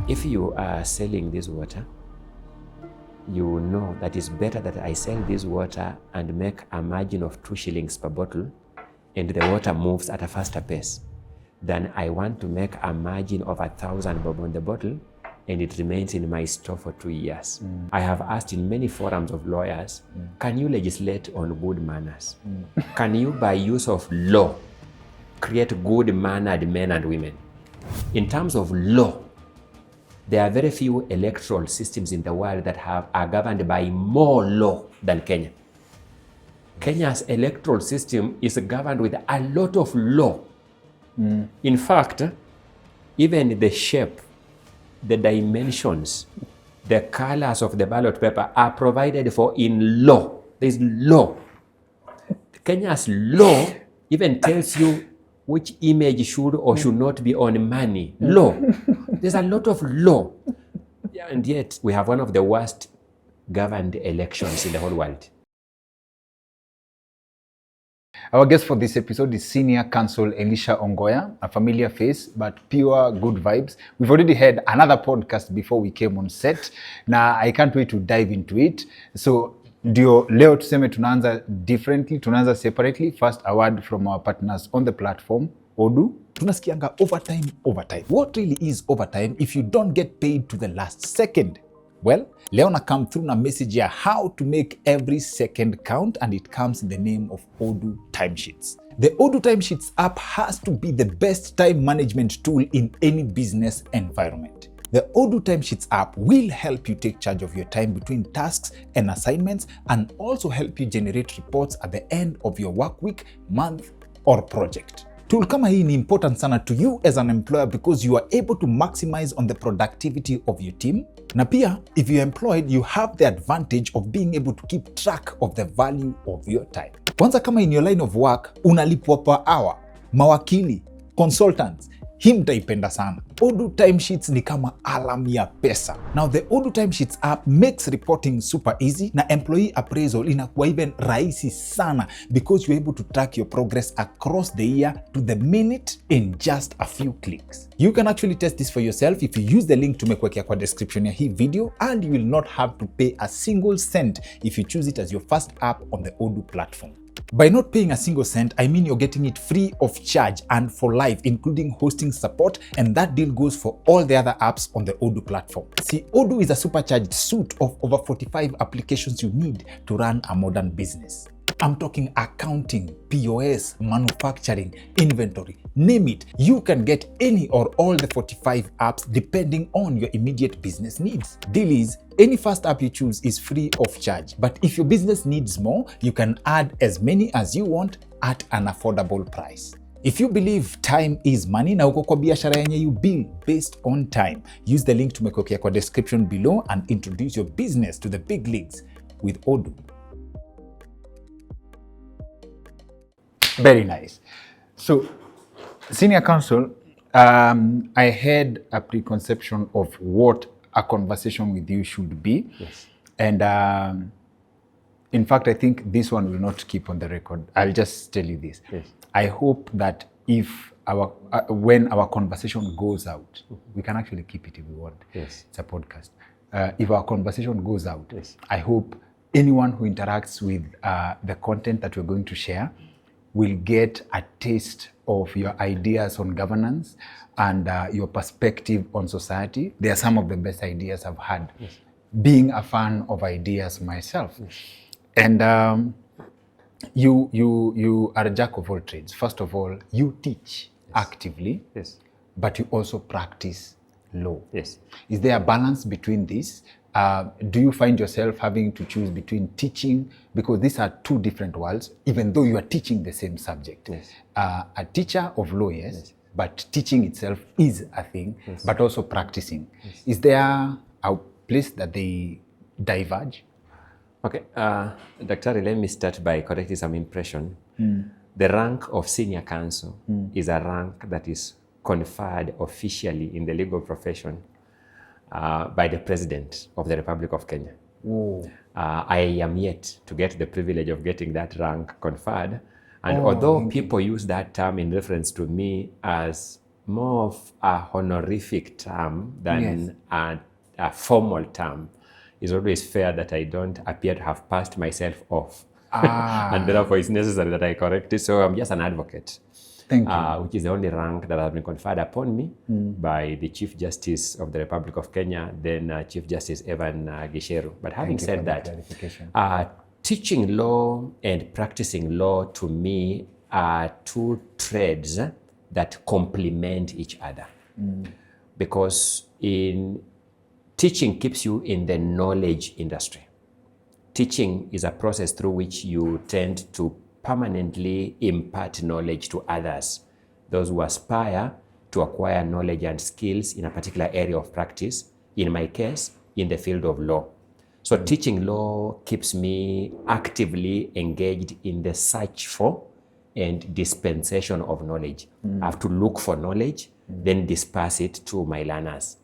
If you are selling this water, you know that it's better that I sell this water and make a margin of 2 shillings per bottle, and the water moves at a faster pace, than I want to make a margin of 1,000 bob on the bottle and it remains in my store for 2 years. I have asked in many forums of lawyers, can you legislate on good manners? Can you, by use of law, create good-mannered men and women? In terms of law, there are very few electoral systems in the world that are governed by more law than Kenya. Kenya's electoral system is governed with a lot of law. In fact, even the shape, the dimensions, the colors of the ballot paper are provided for in law. There's law. Kenya's law even tells you which image should or should not be on money. Law. There's a lot of law. And yet we have one of the worst governed elections in the whole world. Our guest for this episode is Senior Counsel Elisha Ongoya, a familiar face but pure good vibes. We've already had another podcast before we came on set. Now I can't wait to dive into it. So ndio leo tuseme tunaanza differently, tunaanza separately. First, a word from our partners on the platform. Odu, tunasikianga overtime. What really is overtime if you don't get paid to the last second? Well, leo na come through na message ya how to make every second count, and it comes in the name of Odoo Timesheets. The Odoo Timesheets app has to be the best time management tool in any business environment. The Odoo Timesheets app will help you take charge of your time between tasks and assignments, and also help you generate reports at the end of your work week, month, or project. Tool kama hii ni important sana to you as an employer because you are able to maximize on the productivity of your team. Na pia, if you're employed, you have the advantage of being able to keep track of the value of your time. Kwanza kama in your line of work, unalipwa per hour, mawakili, consultants, hii mtaipenda sana. Odoo Timesheets ni kama alarm ya pesa. Now the Odoo Timesheets app makes reporting super easy, na employee appraisal inakuwa even rahisi sana because you're able to track your progress across the year to the minute in just a few clicks. You can actually test this for yourself if you use the link tumekuwekea kwa description ya hii video, and you will not have to pay a single cent if you choose it as your first app on the Odoo platform. By not paying a single cent, I mean you're getting it free of charge and for life, including hosting support, and that deal goes for all the other apps on the Odoo platform. See, Odoo is a supercharged suite of over 45 applications you need to run a modern business. I'm talking accounting, POS, manufacturing, inventory, name it. You can get any or all the 45 apps depending on your immediate business needs. Deal is, any first app you choose is free of charge, but if your business needs more, you can add as many as you want at an affordable price. If you believe time is money na uko kwa biashara yenye you bill based on time, use the link tumekuwekea kwa description below and introduce your business to the big leagues with Odoo. Very nice. So, Senior Counsel, I had a preconception of what a conversation with you should be. Yes. And in fact, I think this one will not keep on the record. I'll just tell you this. Yes. I hope that if when our conversation goes out, we can actually keep it if we want. Yes. It's a podcast. If our conversation goes out, yes, I hope anyone who interacts with the content that we're going to share will get a taste of your ideas on governance and your perspective on society. They are some of the best ideas I've had. Yes. Being a fan of ideas myself. Yes. And you are a jack of all trades. First of all, you teach, yes, actively, yes, but you also practice law. Yes. Is there a balance between this? Do you find yourself having to choose between teaching, because these are two different worlds, even though you are teaching the same subject? Yes. A teacher of law, yes, yes, but teaching itself is a thing, yes, but also practicing. Yes. Is there a place that they diverge? Okay, Dr. Let me start by correcting some impression. The rank of senior counsel is a rank that is conferred officially in the legal profession by the President of the Republic of Kenya. I am yet to get the privilege of getting that rank conferred. And although people use that term in reference to me as more of a honorific term than a formal term. It's always fair that I don't appear to have passed myself off. And therefore it's necessary that I correct it. So I'm just an advocate. Thank you. Which is the only rank that has been conferred upon me by the Chief Justice of the Republic of Kenya, then Chief Justice Evan Gisheru. But having said that, teaching law and practicing law to me are two threads that complement each other. Because teaching keeps you in the knowledge industry. Teaching is a process through which you tend to permanently impart knowledge to others, those who aspire to acquire knowledge and skills in a particular area of practice, in my case, in the field of law. So teaching law keeps me actively engaged in the search for and dispensation of knowledge. I have to look for knowledge, then disperse it to my learners.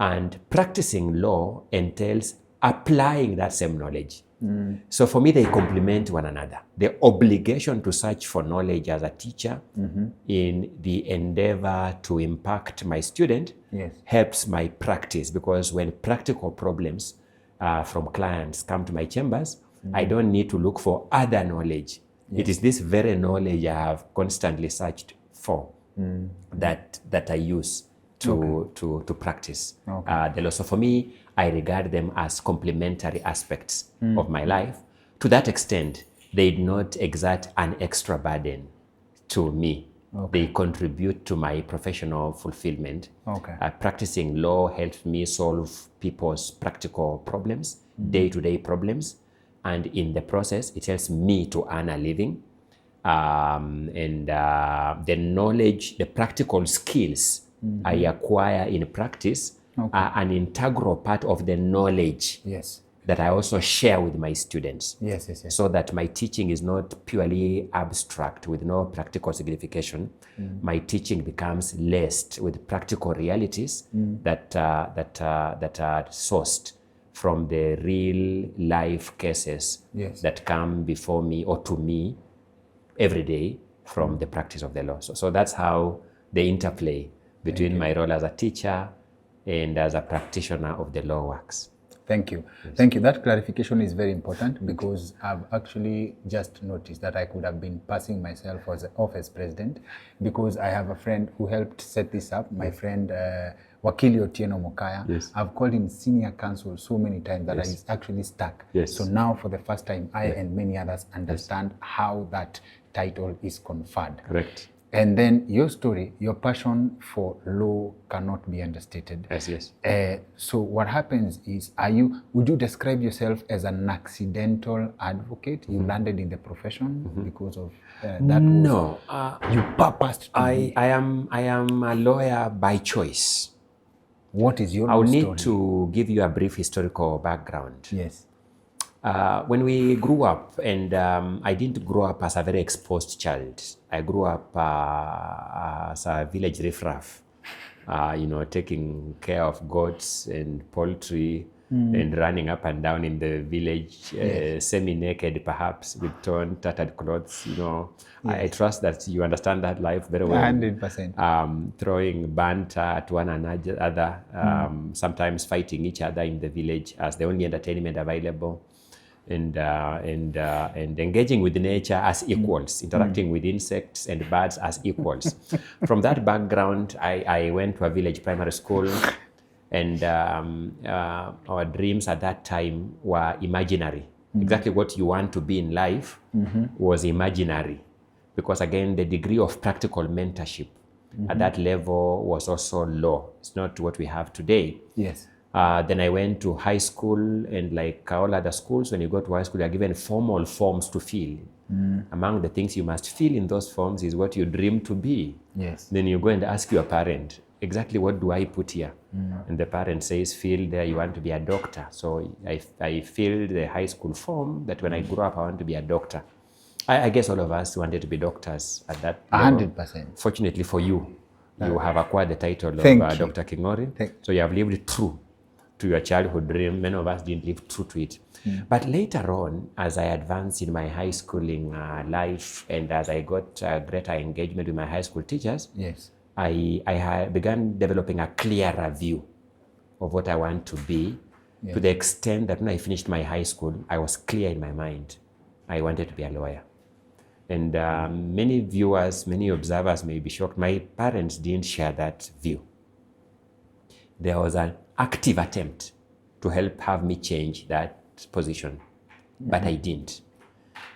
And practicing law entails applying that same knowledge. So for me, they complement one another. The obligation to search for knowledge as a teacher in the endeavor to impact my student helps my practice, because when practical problems from clients come to my chambers, I don't need to look for other knowledge. It is this very knowledge I have constantly searched for that I use to practice the law. So for me, I regard them as complementary aspects of my life. To that extent, they do not exert an extra burden to me. They contribute to my professional fulfillment. Practicing law helps me solve people's practical problems, day-to-day problems, and in the process, it helps me to earn a living. And the knowledge, the practical skills I acquire in practice are an integral part of the knowledge that I also share with my students. So that my teaching is not purely abstract with no practical signification. My teaching becomes laced with practical realities that are sourced from the real life cases that come before me or to me every day from the practice of the law. So that's how the interplay between my role as a teacher and as a practitioner of the law works. Thank you. Thank you. That clarification is very important, because I've actually just noticed that I could have been passing myself off as president, because I have a friend who helped set this up, my friend Wakili Otieno Mokaya. I've called him senior counsel so many times that he's actually stuck. So now for the first time, I and many others understand how that title is conferred. Correct. And then your story, your passion for law cannot be understated. So what happens is, would you describe yourself as an accidental advocate? You landed in the profession because of that? No. You purposed to I am a lawyer by choice. What is your I will story? need to give you a brief historical background. When we grew up, and I didn't grow up as a very exposed child. I grew up as a village riffraff, taking care of goats and poultry and running up and down in the village, semi-naked perhaps, with torn, tattered clothes. I trust that you understand that life very well. 100%. Throwing banter at one another, sometimes fighting each other in the village as the only entertainment available. And engaging with nature as equals, interacting with insects and birds as equals. From that background, I went to a village primary school, and our dreams at that time were imaginary. Exactly what you want to be in life was imaginary, because again, the degree of practical mentorship at that level was also low. It's not what we have today. Then I went to high school, and like all other schools, when you go to high school, you are given formal forms to fill. Among the things you must fill in those forms is what you dream to be. Then you go and ask your parent, exactly what do I put here? And the parent says, fill there, you want to be a doctor. So I filled the high school form that when I grow up, I want to be a doctor. I guess all of us wanted to be doctors at that level. 100%. Fortunately for you, you have acquired the title of Dr. Kingori. So you have lived true to your childhood dream. Many of us didn't live true to it. But later on, as I advanced in my high schooling life, and as I got greater engagement with my high school teachers, I began developing a clearer view of what I want to be, to the extent that when I finished my high school, I was clear in my mind. I wanted to be a lawyer. And many viewers, many observers may be shocked. My parents didn't share that view. There was an active attempt to help have me change that position, but I didn't.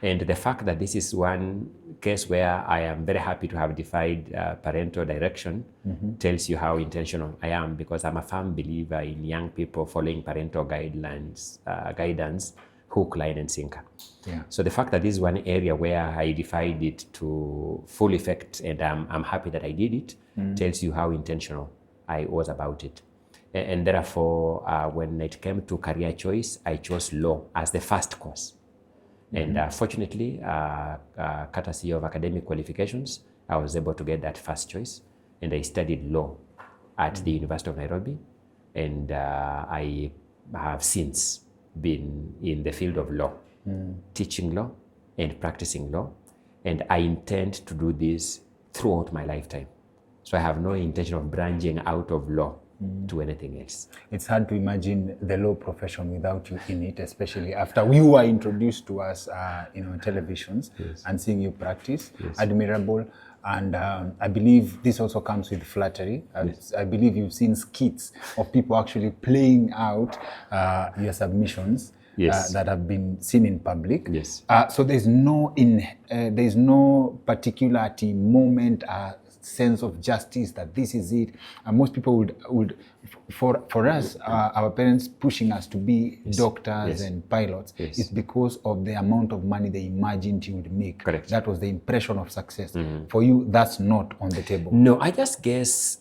And the fact that this is one case where I am very happy to have defied parental direction tells you how intentional I am, because I'm a firm believer in young people following parental guidelines, guidance, hook, line, and sinker. Yeah. So the fact that this is one area where I defied it to full effect, and I'm happy that I did it, tells you how intentional I was about it. And therefore, when it came to career choice, I chose law as the first course. And fortunately, courtesy of academic qualifications, I was able to get that first choice. And I studied law at the University of Nairobi. And I have since been in the field of law, teaching law and practicing law. And I intend to do this throughout my lifetime. So I have no intention of branching out of law to anything else. It's hard to imagine the law profession without you in it, especially after we were introduced to us on televisions and seeing you practice. Admirable. And I believe this also comes with flattery. I believe you've seen skits of people actually playing out your submissions that have been seen in public. So there's no particularity, moment, sense of justice that this is it. And most people would for us, our parents pushing us to be doctors and pilots, it's because of the amount of money they imagined you would make. Correct. That was the impression of success. For you, that's not on the table. No, I just guess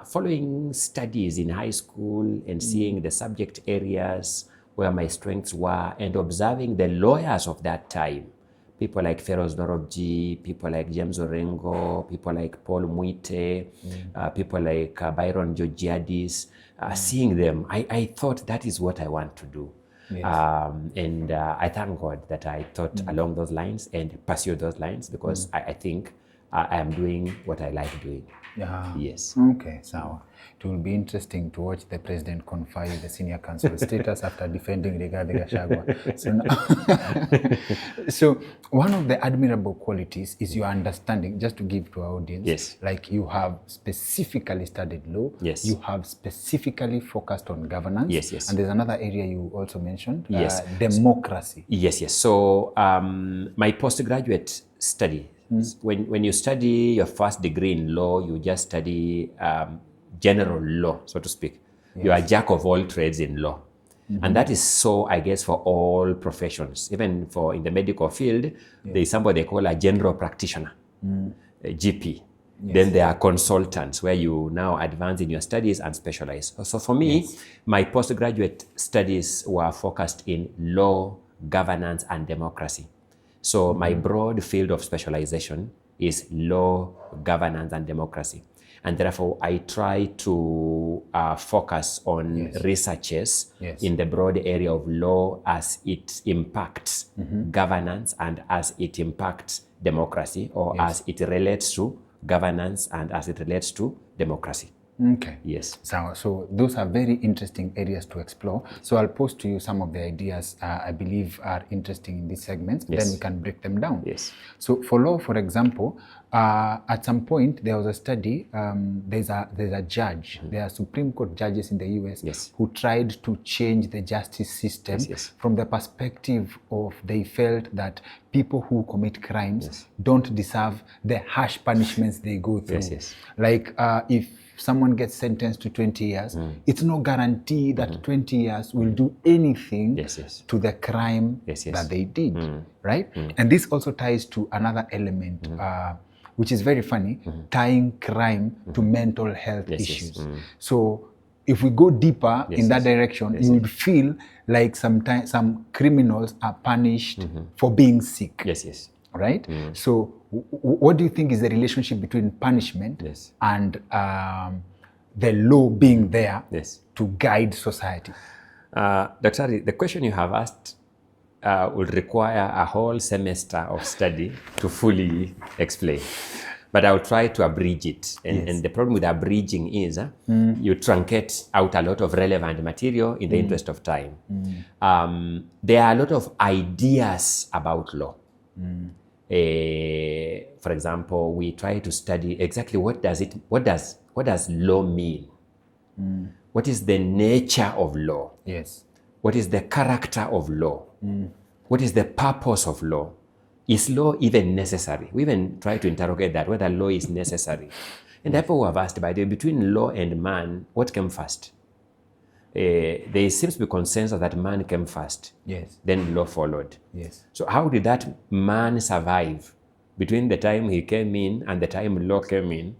following studies in high school and seeing the subject areas where my strengths were, and observing the lawyers of that time, people like Feroz Norobji, people like James Orengo, people like Paul Muite, people like Byron Georgiadis, seeing them, I thought that is what I want to do. And I thank God that I thought along those lines and pursued those lines, because I think I am doing what I like doing. Yes. Okay, so it will be interesting to watch the president confer the senior counsel status after defending Rigathi Gachagua. So one of the admirable qualities is your understanding, just to give to our audience, like you have specifically studied law, you have specifically focused on governance, and there's another area you also mentioned, democracy. So my postgraduate study, when you study your first degree in law, you just study general law, so to speak. You are a jack of all trades in law. And that is so, I guess, for all professions. Even for in the medical field, there is somebody they call a general practitioner, a GP. Then there are consultants, where you now advance in your studies and specialize. So for me, my postgraduate studies were focused in law, governance, and democracy. So my broad field of specialization is law, governance, and democracy. And therefore, I try to focus on researches in the broad area of law as it impacts governance, and as it impacts democracy, or as it relates to governance and as it relates to democracy. Okay. So those are very interesting areas to explore. So I'll post to you some of the ideas I believe are interesting in these segments. Then we can break them down. So for law, for example, at some point there was a study. There's a judge. There are Supreme Court judges in the US who tried to change the justice system from the perspective of they felt that people who commit crimes don't deserve the harsh punishments they go through. Like if someone gets sentenced to 20 years, it's no guarantee that 20 years will do anything to the crime that they did, right? And this also ties to another element, which is very funny, tying crime to mental health issues. So if we go deeper in that direction, you would feel like sometimes some criminals are punished for being sick. Right? So what do you think is the relationship between punishment and the law being there to guide society? Dr. the question you have asked will require a whole semester of study to fully explain. but I'll try to abridge it. And, Yes. and the problem with abridging is you truncate out a lot of relevant material in the interest of time. There are a lot of ideas about law. For example, we try to study exactly what does law mean? What is the nature of law? Yes. What is the character of law? What is the purpose of law? Is law even necessary? We even try to interrogate that, whether law is necessary. And therefore we have asked, by the way, between law and man, what came first? There seems to be consensus that man came first. Yes. Then law followed. Yes. So how did that man survive between the time he came in and the time law came in?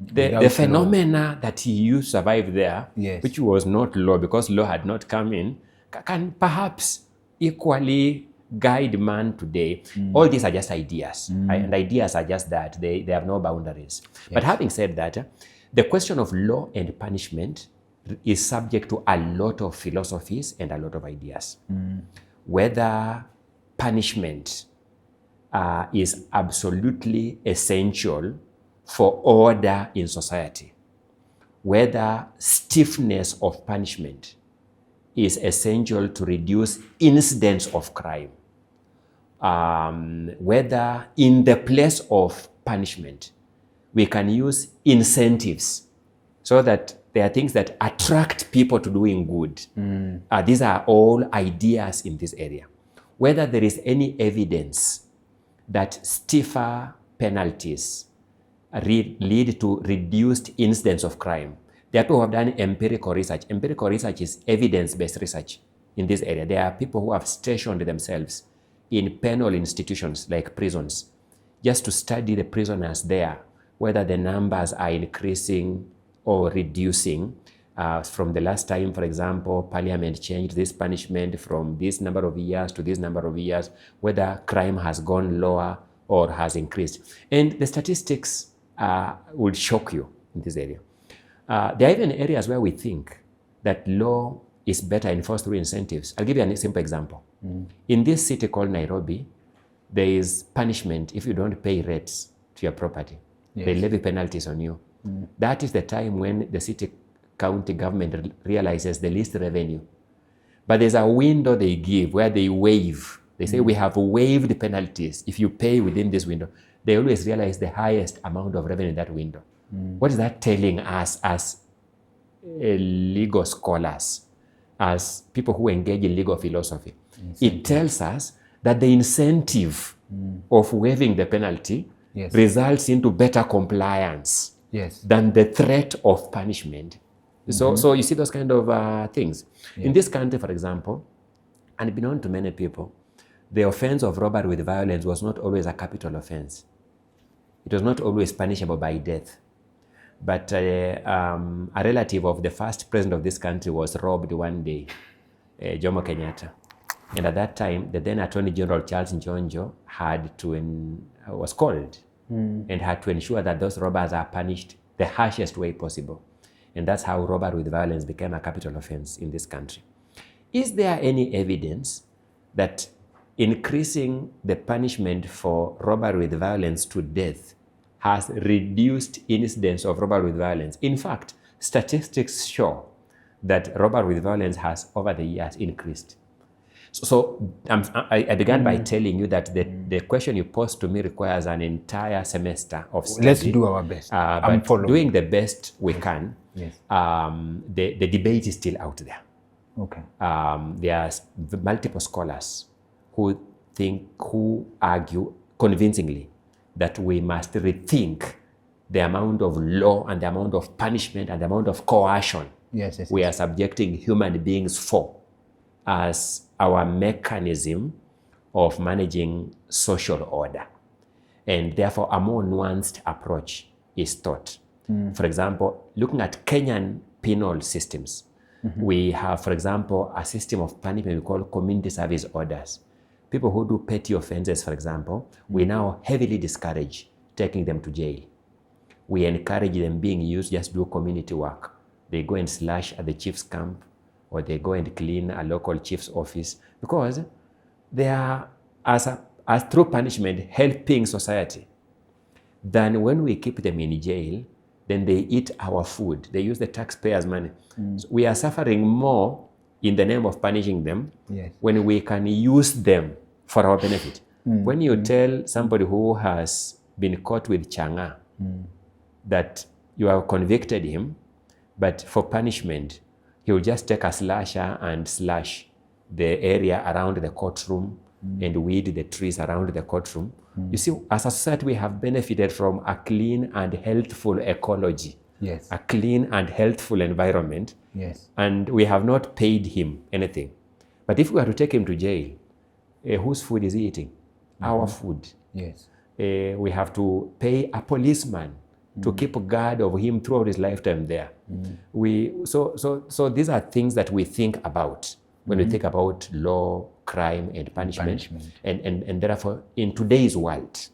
The phenomena that he used survive there, Yes. which was not law because law had not come in, can perhaps equally guide man today. All these are just ideas, and ideas are just that. They have no boundaries. Yes. But having said that, the question of law and punishment is subject to a lot of philosophies and a lot of ideas. Whether punishment is absolutely essential for order in society, whether stiffness of punishment is essential to reduce incidents of crime, whether in the place of punishment we can use incentives so that there are things that attract people to doing good. These are all ideas in this area. Whether there is any evidence that stiffer penalties lead to reduced incidents of crime. There are people who have done empirical research. Empirical research is evidence-based research in this area. There are people who have stationed themselves in penal institutions like prisons just to study the prisoners there, whether the numbers are increasing or reducing. From the last time, for example, Parliament changed this punishment from this number of years to this number of years, whether crime has gone lower or has increased. And the statistics will shock you in this area. There are even areas where we think that law is better enforced through incentives. I'll give you a simple example. In this city called Nairobi, there is punishment if you don't pay rates to your property. Yes. They levy penalties on you. That is the time when the city county government realizes the least revenue. But there's a window they give where they waive. They say, we have waived penalties if you pay within this window. They always realize the highest amount of revenue in that window. What is that telling us as legal scholars, as people who engage in legal philosophy? It tells us that the incentive of waiving the penalty results into better compliance than the threat of punishment. So you see those kind of things. In this country, for example, and known to many people, the offense of robbery with violence was not always a capital offense. It was not always punishable by death. But a relative of the first president of this country was robbed one day, Jomo Kenyatta. And at that time, the then Attorney General Charles Njonjo was called and had to ensure that those robbers are punished the harshest way possible. And that's how robbery with violence became a capital offense in this country. Is there any evidence that increasing the punishment for robbery with violence to death has reduced incidents of robbery with violence? In fact, statistics show that robbery with violence has over the years increased. So I began by telling you that the question you posed to me requires an entire semester of study. Let's do our best. But doing the best we can, the debate is still out there. Okay. There are multiple scholars who argue convincingly that we must rethink the amount of law and the amount of punishment and the amount of coercion we are subjecting human beings for as our mechanism of managing social order. And therefore, a more nuanced approach is taught. For example, looking at Kenyan penal systems, we have, for example, a system of punishment we call community service orders. People who do petty offenses, for example, we now heavily discourage taking them to jail. We encourage them being used just do community work. They go and slash at the chief's camp, or they go and clean a local chief's office, because they are, as through punishment, helping society. than when we keep them in jail, then they eat our food. They use the taxpayers' money. So we are suffering more in the name of punishing them when we can use them for our benefit. When you tell somebody who has been caught with changa that you have convicted him, but for punishment, he will just take a slasher and slash the area around the courtroom and weed the trees around the courtroom. You see, as a society, we have benefited from a clean and healthful ecology, a clean and healthful environment, and we have not paid him anything. But if we were to take him to jail, whose food is he eating? Our food. We have to pay a policeman to keep guard of him throughout his lifetime there. So these are things that we think about when we think about law, crime, and punishment. And therefore, in today's world,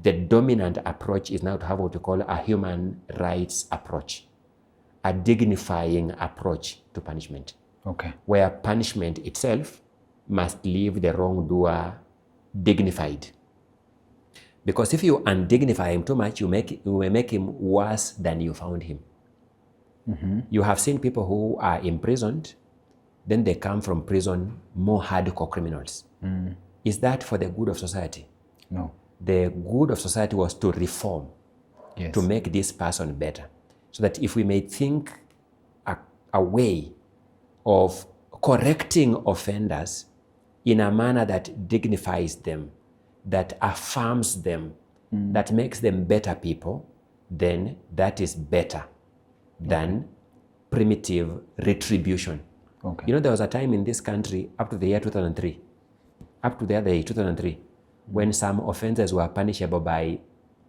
the dominant approach is now to have what we call a human rights approach, a dignifying approach to punishment, where punishment itself must leave the wrongdoer dignified. Because if you undignify him too much, you may make him worse than you found him. You have seen people who are imprisoned, then they come from prison more hardcore criminals. Is that for the good of society? No. The good of society was to reform, to make this person better. So that if we may think a way of correcting offenders in a manner that dignifies them, that affirms them, that makes them better people, then that is better than primitive retribution. You know, there was a time in this country up to the year 2003, when some offenses were punishable by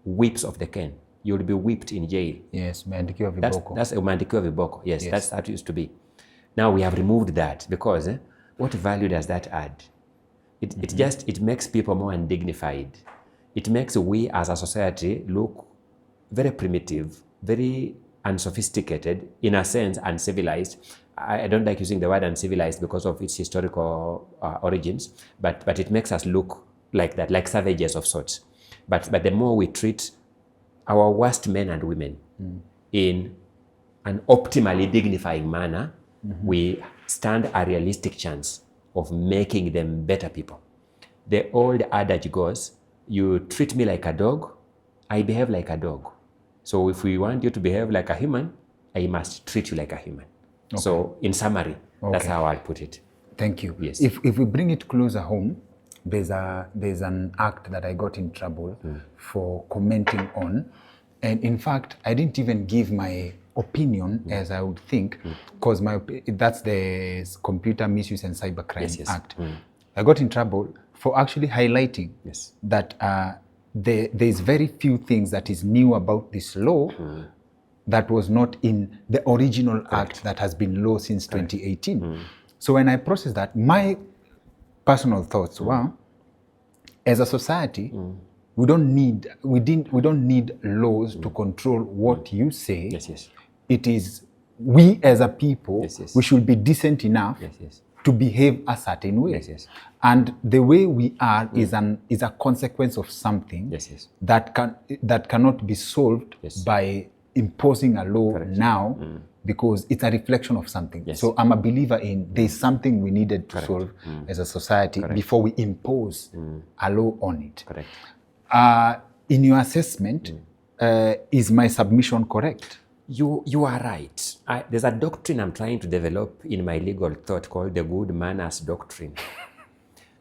whips of the cane. You would be whipped in jail. Yes, mandikio viboko. That's a mandikio viboko. Yes, that's how it used to be. Now we have removed that because what value does that add? It makes people more undignified. It makes we as a society look very primitive, very unsophisticated, in a sense, uncivilized. I don't like using the word uncivilized because of its historical origins, but it makes us look like that, like savages of sorts. But the more we treat our worst men and women in an optimally dignifying manner, we stand a realistic chance of making them better people. The old adage goes, you treat me like a dog, I behave like a dog. So if we want you to behave like a human, I must treat you like a human. So in summary, that's how I'll put it. Thank you. Yes. If we bring it closer home, there's an act that I got in trouble for commenting on. And in fact, I didn't even give my opinion as I would think, because that's the Computer Misuse and Cybercrime Act. I got in trouble for actually highlighting that there's very few things that is new about this law that was not in the original act that has been law since 2018. So when I processed that, my personal thoughts were, as a society, we don't need laws to control what you say. It is we as a people, we should be decent enough to behave a certain way. And the way we are is a consequence of something that cannot be solved by imposing a law now, because it's a reflection of something. So I'm a believer in there's something we needed to solve as a society before we impose a law on it. In your assessment, is my submission correct? You are right. There's a doctrine I'm trying to develop in my legal thought called the good manners doctrine.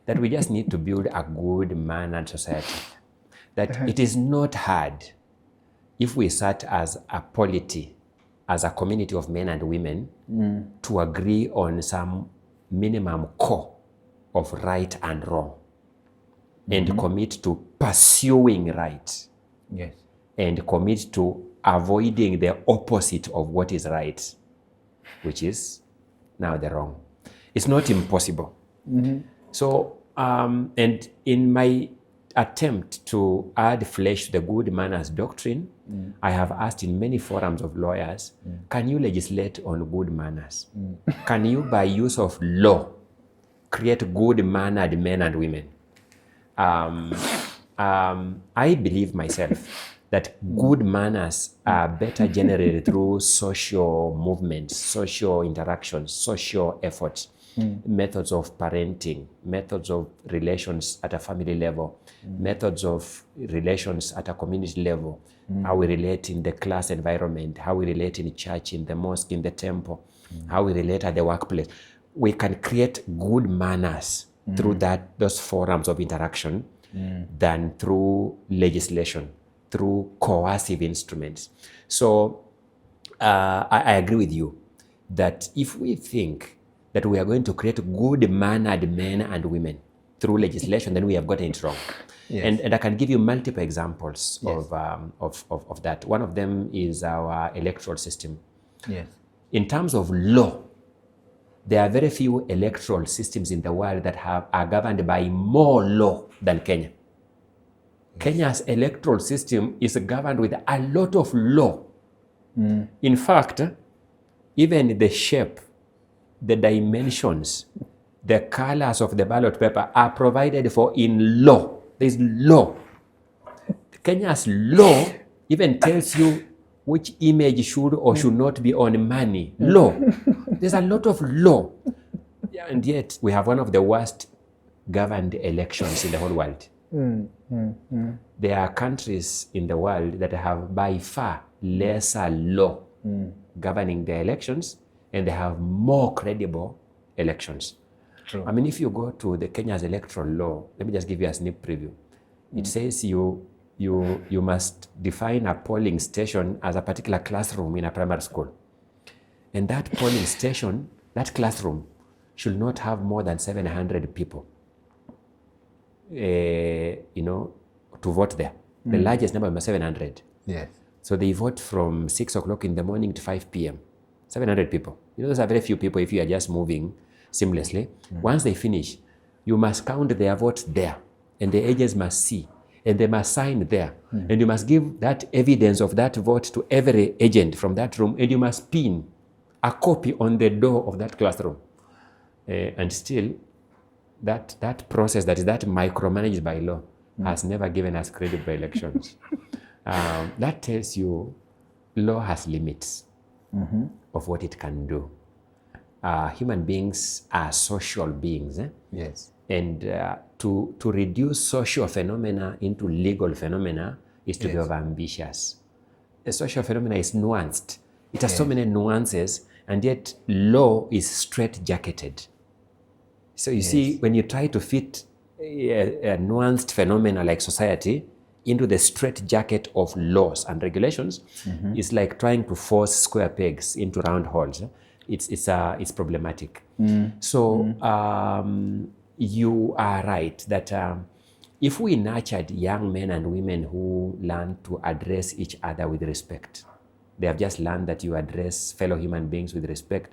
That we just need to build a good mannered society. That it is not hard if we sat as a polity, as a community of men and women, to agree on some minimum core of right and wrong, and commit to pursuing right, and commit to avoiding the opposite of what is right, which is now the wrong. It's not impossible. So, and in my attempt to add flesh to the good manners doctrine, I have asked in many forums of lawyers, can you legislate on good manners? Can you, by use of law, create good mannered men and women? I believe myself that good manners are better generated through social movements, social interactions, social efforts, methods of parenting, methods of relations at a family level, methods of relations at a community level, how we relate in the class environment, how we relate in church, in the mosque, in the temple, how we relate at the workplace. We can create good manners through those forums of interaction than through legislation, through coercive instruments. So I agree with you that if we think that we are going to create good-mannered men and women through legislation, then we have gotten it wrong. Yes. And I can give you multiple examples Yes. of that. One of them is our electoral system. Yes. In terms of law, there are very few electoral systems in the world that are governed by more law than Kenya. Kenya's electoral system is governed with a lot of law. In fact, even the shape, the dimensions, the colors of the ballot paper are provided for in law. There's law. Kenya's law even tells you which image should or should not be on money. Law. There's a lot of law. And yet we have one of the worst governed elections in the whole world. There are countries in the world that have by far lesser law governing their elections, and they have more credible elections. True. I mean, if you go to the Kenya's electoral law, let me just give you a sneak preview. It says you must define a polling station as a particular classroom in a primary school. And that polling station, that classroom, should not have more than 700 people, to vote there. The largest number was 700. Yes. So they vote from 6 o'clock in the morning to 5 p.m. 700 people. Those are very few people if you are just moving seamlessly. Once they finish, you must count their votes there, and the agents must see, and they must sign there. And you must give that evidence of that vote to every agent from that room, and you must pin a copy on the door of that classroom. And still, that process, that is that micromanaged by law, has never given us credible elections. That tells you law has limits of what it can do. Human beings are social beings. Yes. And to reduce social phenomena into legal phenomena is to be overambitious. A social phenomena is nuanced. It has so many nuances, and yet law is straight-jacketed. So you see, when you try to fit a nuanced phenomena like society into the straitjacket of laws and regulations, it's like trying to force square pegs into round holes. It's problematic. So you are right that if we nurtured young men and women who learn to address each other with respect, they have just learned that you address fellow human beings with respect,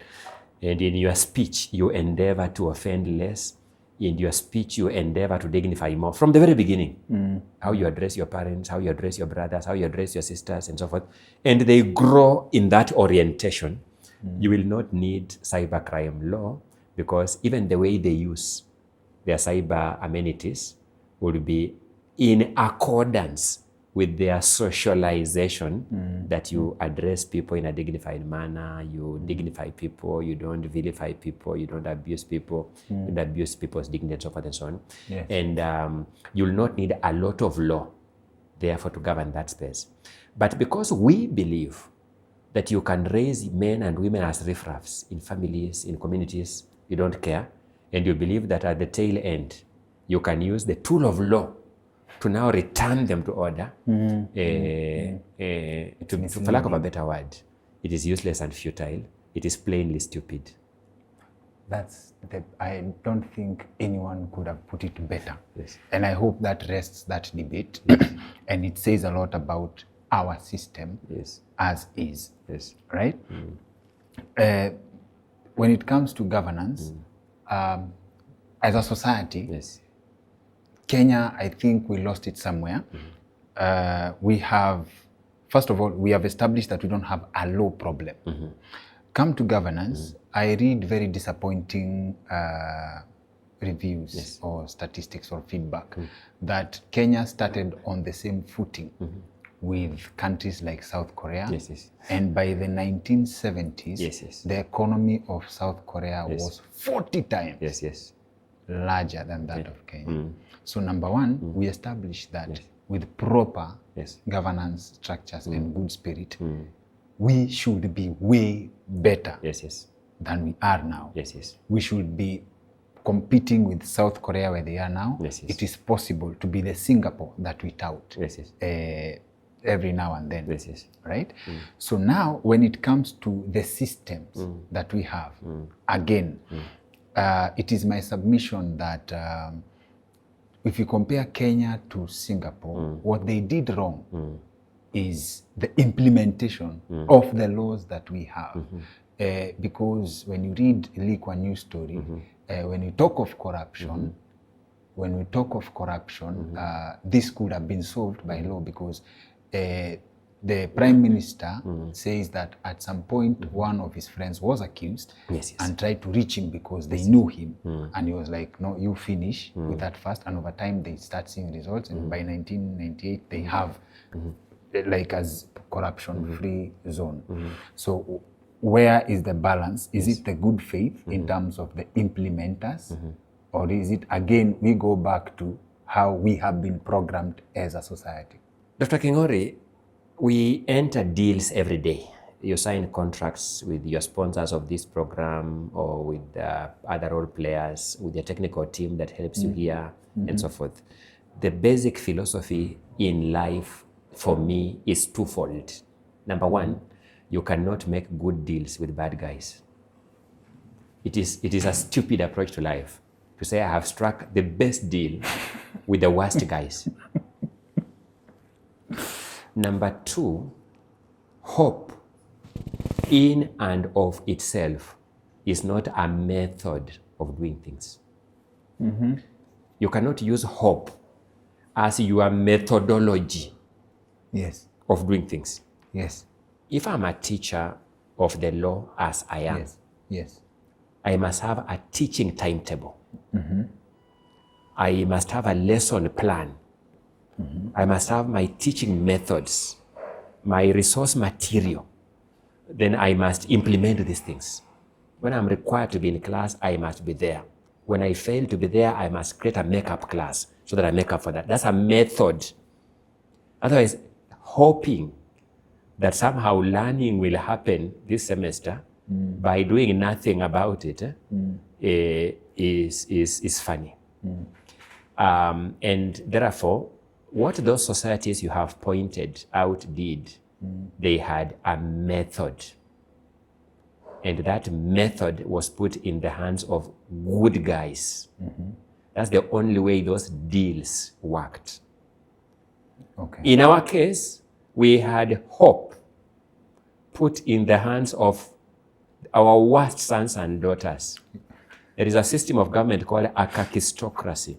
and in your speech you endeavor to offend less. In your speech you endeavor to dignify more from the very beginning. How you address your parents, how you address your brothers, how you address your sisters, and so forth. And they grow in that orientation. You will not need cybercrime law, because even the way they use their cyber amenities will be in accordance with their socialization, that you address people in a dignified manner, you dignify people, you don't vilify people, you don't abuse people, you don't abuse people's dignity, and so forth and so on. Yes. And you'll not need a lot of law, therefore, to govern that space. But because we believe that you can raise men and women as riffraffs in families, in communities, you don't care, and you believe that at the tail end, you can use the tool of law to now return them to order, for lack of a better word, it is useless and futile. It is plainly stupid. I don't think anyone could have put it better. Yes. And I hope that rests that debate. And it says a lot about our system as is. Yes. Right? When it comes to governance, as a society, Kenya, I think we lost it somewhere. We have, first of all, we have established that we don't have a law problem. Come to governance, I read very disappointing reviews or statistics or feedback that Kenya started on the same footing with countries like South Korea. Yes, yes. And by the 1970s, Yes, yes. the economy of South Korea Yes. was 40 times Yes, yes. larger than that of Kenya. Mm. So number one, we established that Yes. with proper Yes. governance structures and good spirit, Mm. we should be way better Yes, yes. than we are now. Yes, yes. We should be competing with South Korea where they are now. Yes, yes. It is possible to be the Singapore that we tout Yes, yes. every now and then. Yes, yes. Right? So now when it comes to the systems that we have, again, it is my submission that if you compare Kenya to Singapore, what they did wrong is the implementation of the laws that we have. Because when you read Lee Kuan Yew's story, when you talk of corruption, this could have been solved by law, because the Prime Minister says that at some point one of his friends was accused Yes, yes. and tried to reach him because they knew him. And he was like, no, you finish with that first. And over time they start seeing results. And by 1998, they have like as corruption-free zone. So where is the balance? Is it the good faith in terms of the implementers? Or is it, again, we go back to how we have been programmed as a society? Dr. Kingori, we enter deals every day. You sign contracts with your sponsors of this program or with other role players, with your technical team that helps you here, and so forth. The basic philosophy in life for me is twofold. Number one, you cannot make good deals with bad guys. It is a stupid approach to life to say I have struck the best deal with the worst guys. Number two, hope in and of itself is not a method of doing things. You cannot use hope as your methodology Yes. of doing things. Yes. If I'm a teacher of the law as I am, Yes. Yes. I must have a teaching timetable. I must have a lesson plan. I must have my teaching methods, my resource material. Then I must implement these things. When I'm required to be in class, I must be there. When I fail to be there, I must create a makeup class so that I make up for that. That's a method. Otherwise, hoping that somehow learning will happen this semester by doing nothing about it is funny. And therefore, what those societies you have pointed out did, they had a method. And that method was put in the hands of good guys. That's the only way those deals worked. Okay. In our case, we had hope put in the hands of our worst sons and daughters. There is a system of government called a kakistocracy.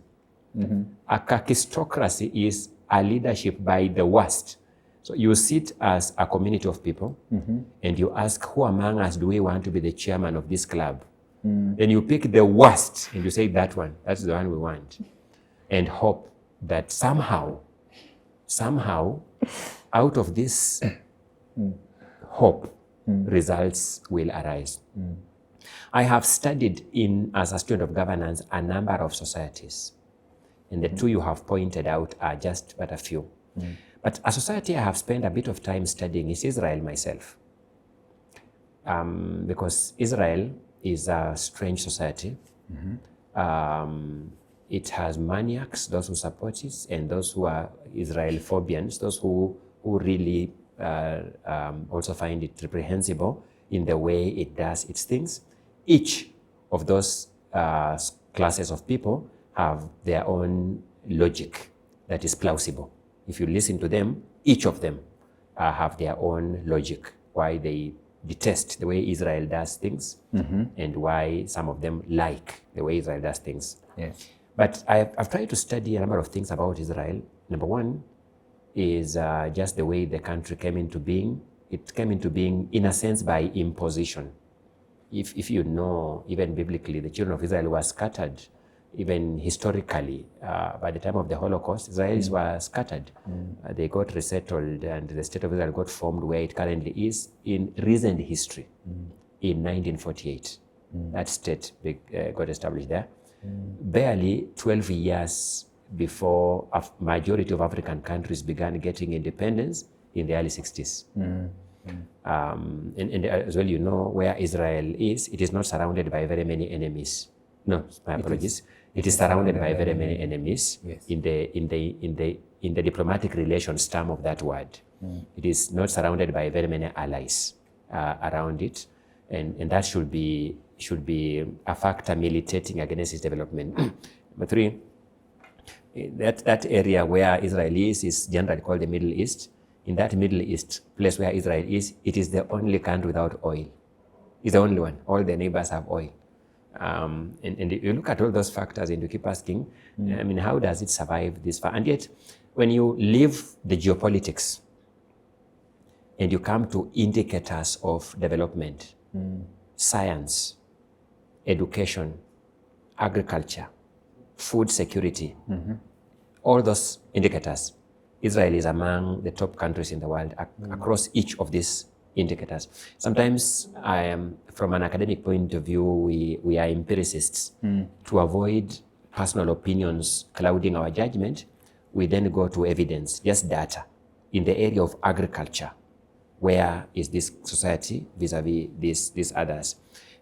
A kakistocracy is a leadership by the worst. So you sit as a community of people and you ask, who among us do we want to be the chairman of this club? Then you pick the worst and you say that one, that's the one we want. And hope that somehow, out of this hope, results will arise. I have studied as a student of governance, a number of societies. And the two you have pointed out are just but a few. But a society I have spent a bit of time studying is Israel myself. Because Israel is a strange society. It has maniacs, those who support it, and those who are Israelphobians, those who really also find it reprehensible in the way it does its things. Each of those classes of people have their own logic that is plausible. If you listen to them, each of them have their own logic, why they detest the way Israel does things and why some of them like the way Israel does things. Yes. But I've tried to study a number of things about Israel. Number one is just the way the country came into being. It came into being, in a sense, by imposition. If you know, even biblically, the children of Israel were scattered even historically, by the time of the Holocaust, Israelis were scattered. They got resettled, and the state of Israel got formed where it currently is in recent history in 1948. That state got established there. Barely 12 years before a majority of African countries began getting independence in the early 60s. And as well, you know, where Israel is, it is not surrounded by very many enemies. No, my apologies. It is surrounded by very many enemies in the diplomatic relations term of that word. It is not surrounded by very many allies around it, and that should be a factor militating against its development. Number three, that area where Israel is generally called the Middle East. In that Middle East place where Israel is, it is the only country without oil. It's the only one. All the neighbors have oil. And you look at all those factors and you keep asking, I mean, how does it survive this far? And yet, when you leave the geopolitics and you come to indicators of development, science, education, agriculture, food security, all those indicators, Israel is among the top countries in the world across each of these indicators. Sometimes, from an academic point of view, we are empiricists. To avoid personal opinions clouding our judgment, we then go to evidence, just data. In the area of agriculture, where is this society vis-a-vis these others?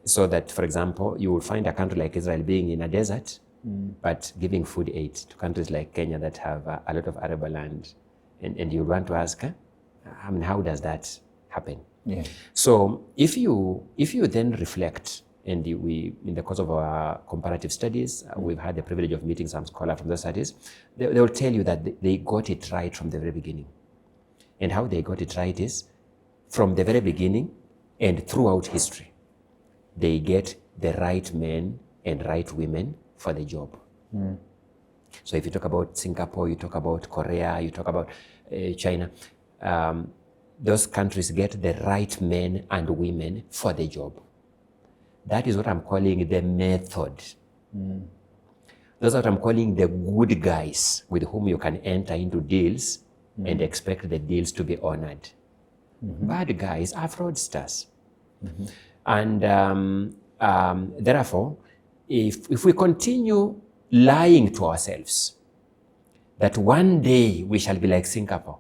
So that, for example, you will find a country like Israel being in a desert, but giving food aid to countries like Kenya that have a lot of arable land. And you want to ask, I mean, how does that happen? Yeah. So if you then reflect, and in the course of our comparative studies, we've had the privilege of meeting some scholars from those studies, they will tell you that they got it right from the very beginning. And how they got it right is, from the very beginning and throughout history, they get the right men and right women for the job. So if you talk about Singapore, you talk about Korea, you talk about China, those countries get the right men and women for the job. That is what I'm calling the method. That's what I'm calling the good guys with whom you can enter into deals and expect the deals to be honored. Bad guys are fraudsters. And therefore, if we continue lying to ourselves that one day we shall be like Singapore,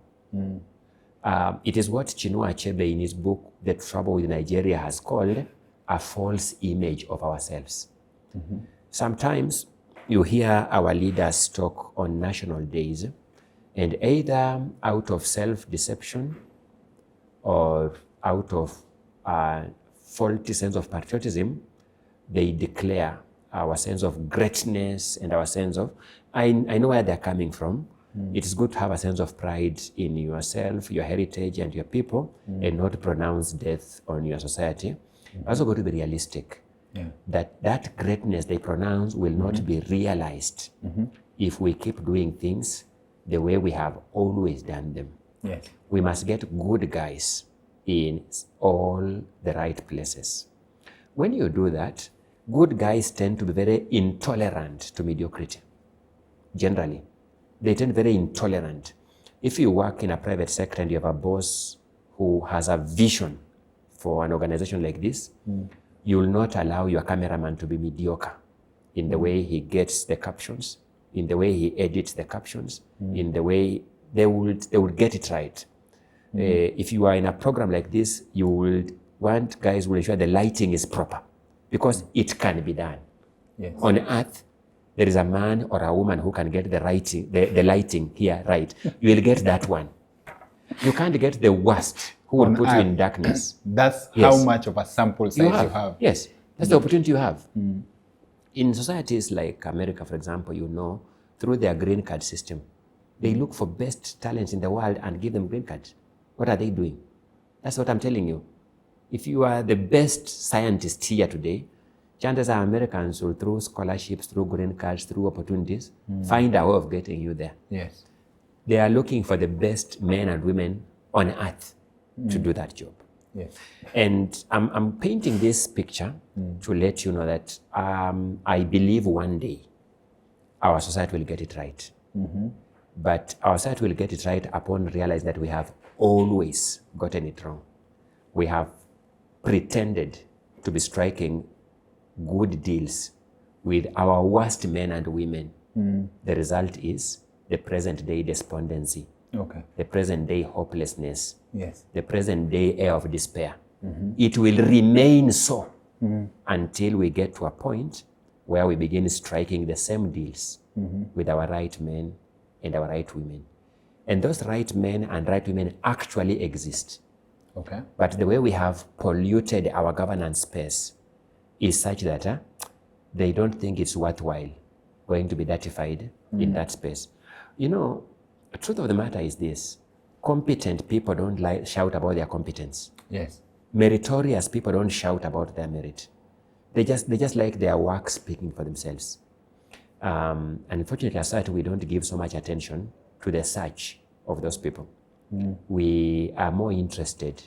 it is what Chinua Achebe in his book, The Trouble with Nigeria, has called a false image of ourselves. Sometimes you hear our leaders talk on national days, and either out of self-deception or out of a faulty sense of patriotism, they declare our sense of greatness and our sense of, I know where they're coming from. It is good to have a sense of pride in yourself, your heritage, and your people, and not pronounce death on your society. Also got to be realistic. That greatness they pronounce will not be realized if we keep doing things the way we have always done them. We must get good guys in all the right places. When you do that, good guys tend to be very intolerant to mediocrity. Generally, they tend very intolerant. If you work in a private sector and you have a boss who has a vision for an organization like this, you will not allow your cameraman to be mediocre in the way he gets the captions, in the way he edits the captions, in the way they would get it right. If you are in a program like this, you would want guys who will ensure the lighting is proper, because it can be done. On earth, there is a man or a woman who can get the lighting here right. You will get that one. You can't get the worst who will put you in darkness. That's how much of a sample size you have. Yes, that's the opportunity you have. In societies like America, for example, you know, through their green card system, they look for best talents in the world and give them green cards. What are they doing? That's what I'm telling you. If you are the best scientist here today, chances are Americans will, through scholarships, through green cards, through opportunities, find a way of getting you there. They are looking for the best men and women on earth to do that job. And I'm painting this picture to let you know that I believe one day our society will get it right. But our society will get it right upon realizing that we have always gotten it wrong. We have pretended to be striking good deals with our worst men and women. The result is the present day despondency, the present day hopelessness, the present day air of despair. It will remain so until we get to a point where we begin striking the same deals with our right men and our right women. And those right men and right women actually exist. But the way we have polluted our governance space is such that they don't think it's worthwhile going to be ratified in that space. You know, the truth of the matter is this: competent people don't shout about their competence. Meritorious people don't shout about their merit. They just like their work speaking for themselves. Unfortunately, as society, we don't give so much attention to the search of those people. We are more interested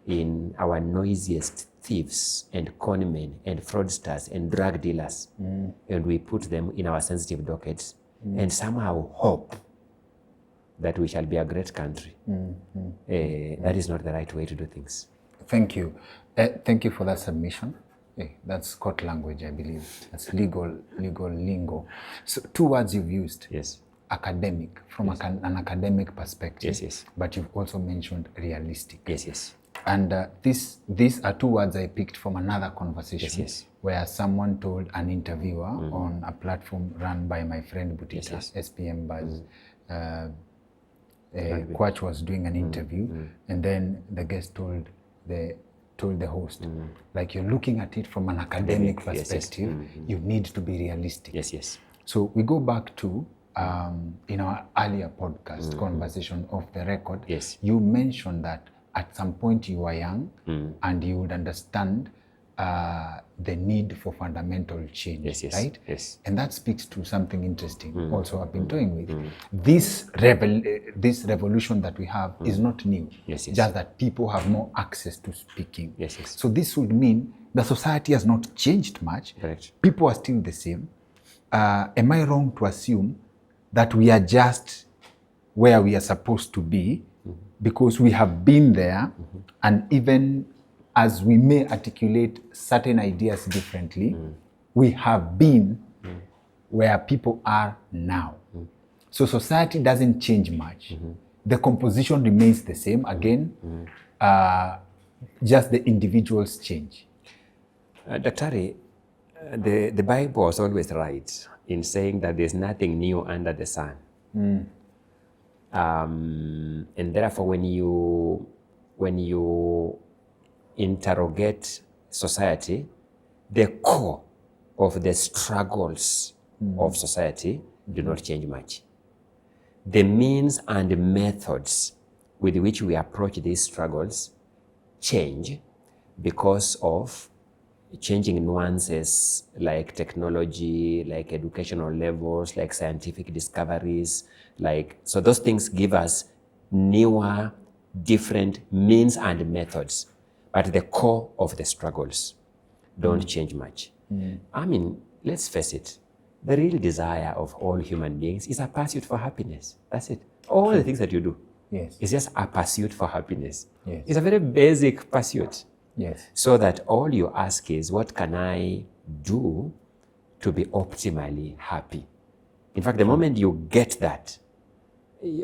in our noisiest thieves and conmen and fraudsters and drug dealers, and we put them in our sensitive dockets and somehow hope that we shall be a great country. That is not the right way to do things. Thank you. Thank you for that submission. That's court language, I believe. That's legal lingo. So 2 words you've used. Academic, from an academic perspective. But you've also mentioned realistic. And these are 2 words I picked from another conversation where someone told an interviewer on a platform run by my friend Butita, SPM Buzz. Kwach was doing an interview, and then the guest told the host, like, you're looking at it from an academic perspective, you need to be realistic. So we go back to in our earlier podcast conversation off the record, you mentioned that at some point you were young and you would understand the need for fundamental change, right? And that speaks to something interesting also I've been toying with. This revolution that we have is not new, just that people have more access to speaking. So this would mean the society has not changed much. People are still the same. Am I wrong to assume that we are just where we are supposed to be because we have been there, and even as we may articulate certain ideas differently, we have been where people are now. So society doesn't change much. The composition remains the same. Again, just the individuals change. Daktari, the Bible was always right in saying that there's nothing new under the sun. And therefore, when you interrogate society, the core of the struggles of society do not change much. The means and methods with which we approach these struggles change because of changing nuances like technology, like educational levels, like scientific discoveries, so those things give us newer, different means and methods. But the core of the struggles don't change much. I mean, let's face it, the real desire of all human beings is a pursuit for happiness. That's it. All the things that you do is just a pursuit for happiness. It's a very basic pursuit. So that all you ask is, what can I do to be optimally happy? In fact, the moment you get that,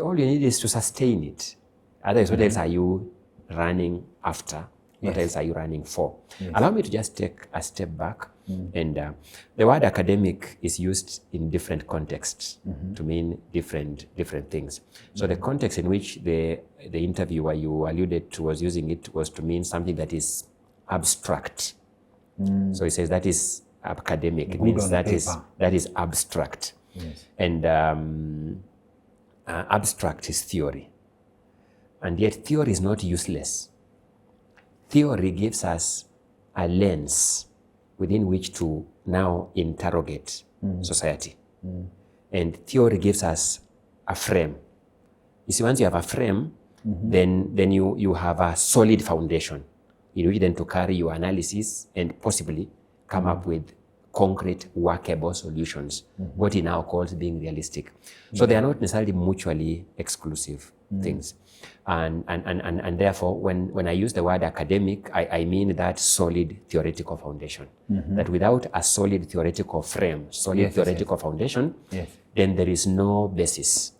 all you need is to sustain it. Otherwise, what else are you running after? What else are you running for? Allow me to just take a step back. And the word academic is used in different contexts to mean different things. So the context in which the interviewer you alluded to was using it was to mean something that is abstract. So he says that is academic. It means that is abstract. And abstract is theory. And yet theory is not useless. Theory gives us a lens within which to now interrogate society. And theory gives us a frame. You see, once you have a frame, then you have a solid foundation in which then to carry your analysis and possibly come up with concrete, workable solutions, what he now calls being realistic. So they are not necessarily mutually exclusive things. And therefore, when I use the word academic, I mean that solid theoretical foundation. That without a solid theoretical frame, theoretical foundation, then there is no basis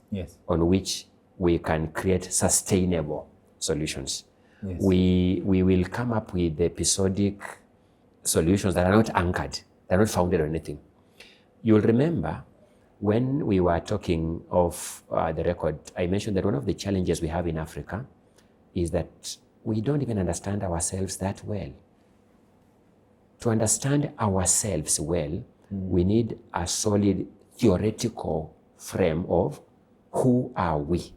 on which we can create sustainable solutions. We will come up with episodic solutions that are not anchored, they're not founded on anything. You'll remember when we were talking of the record, I mentioned that one of the challenges we have in Africa is that we don't even understand ourselves that well. To understand ourselves well, we need a solid theoretical frame of who are we?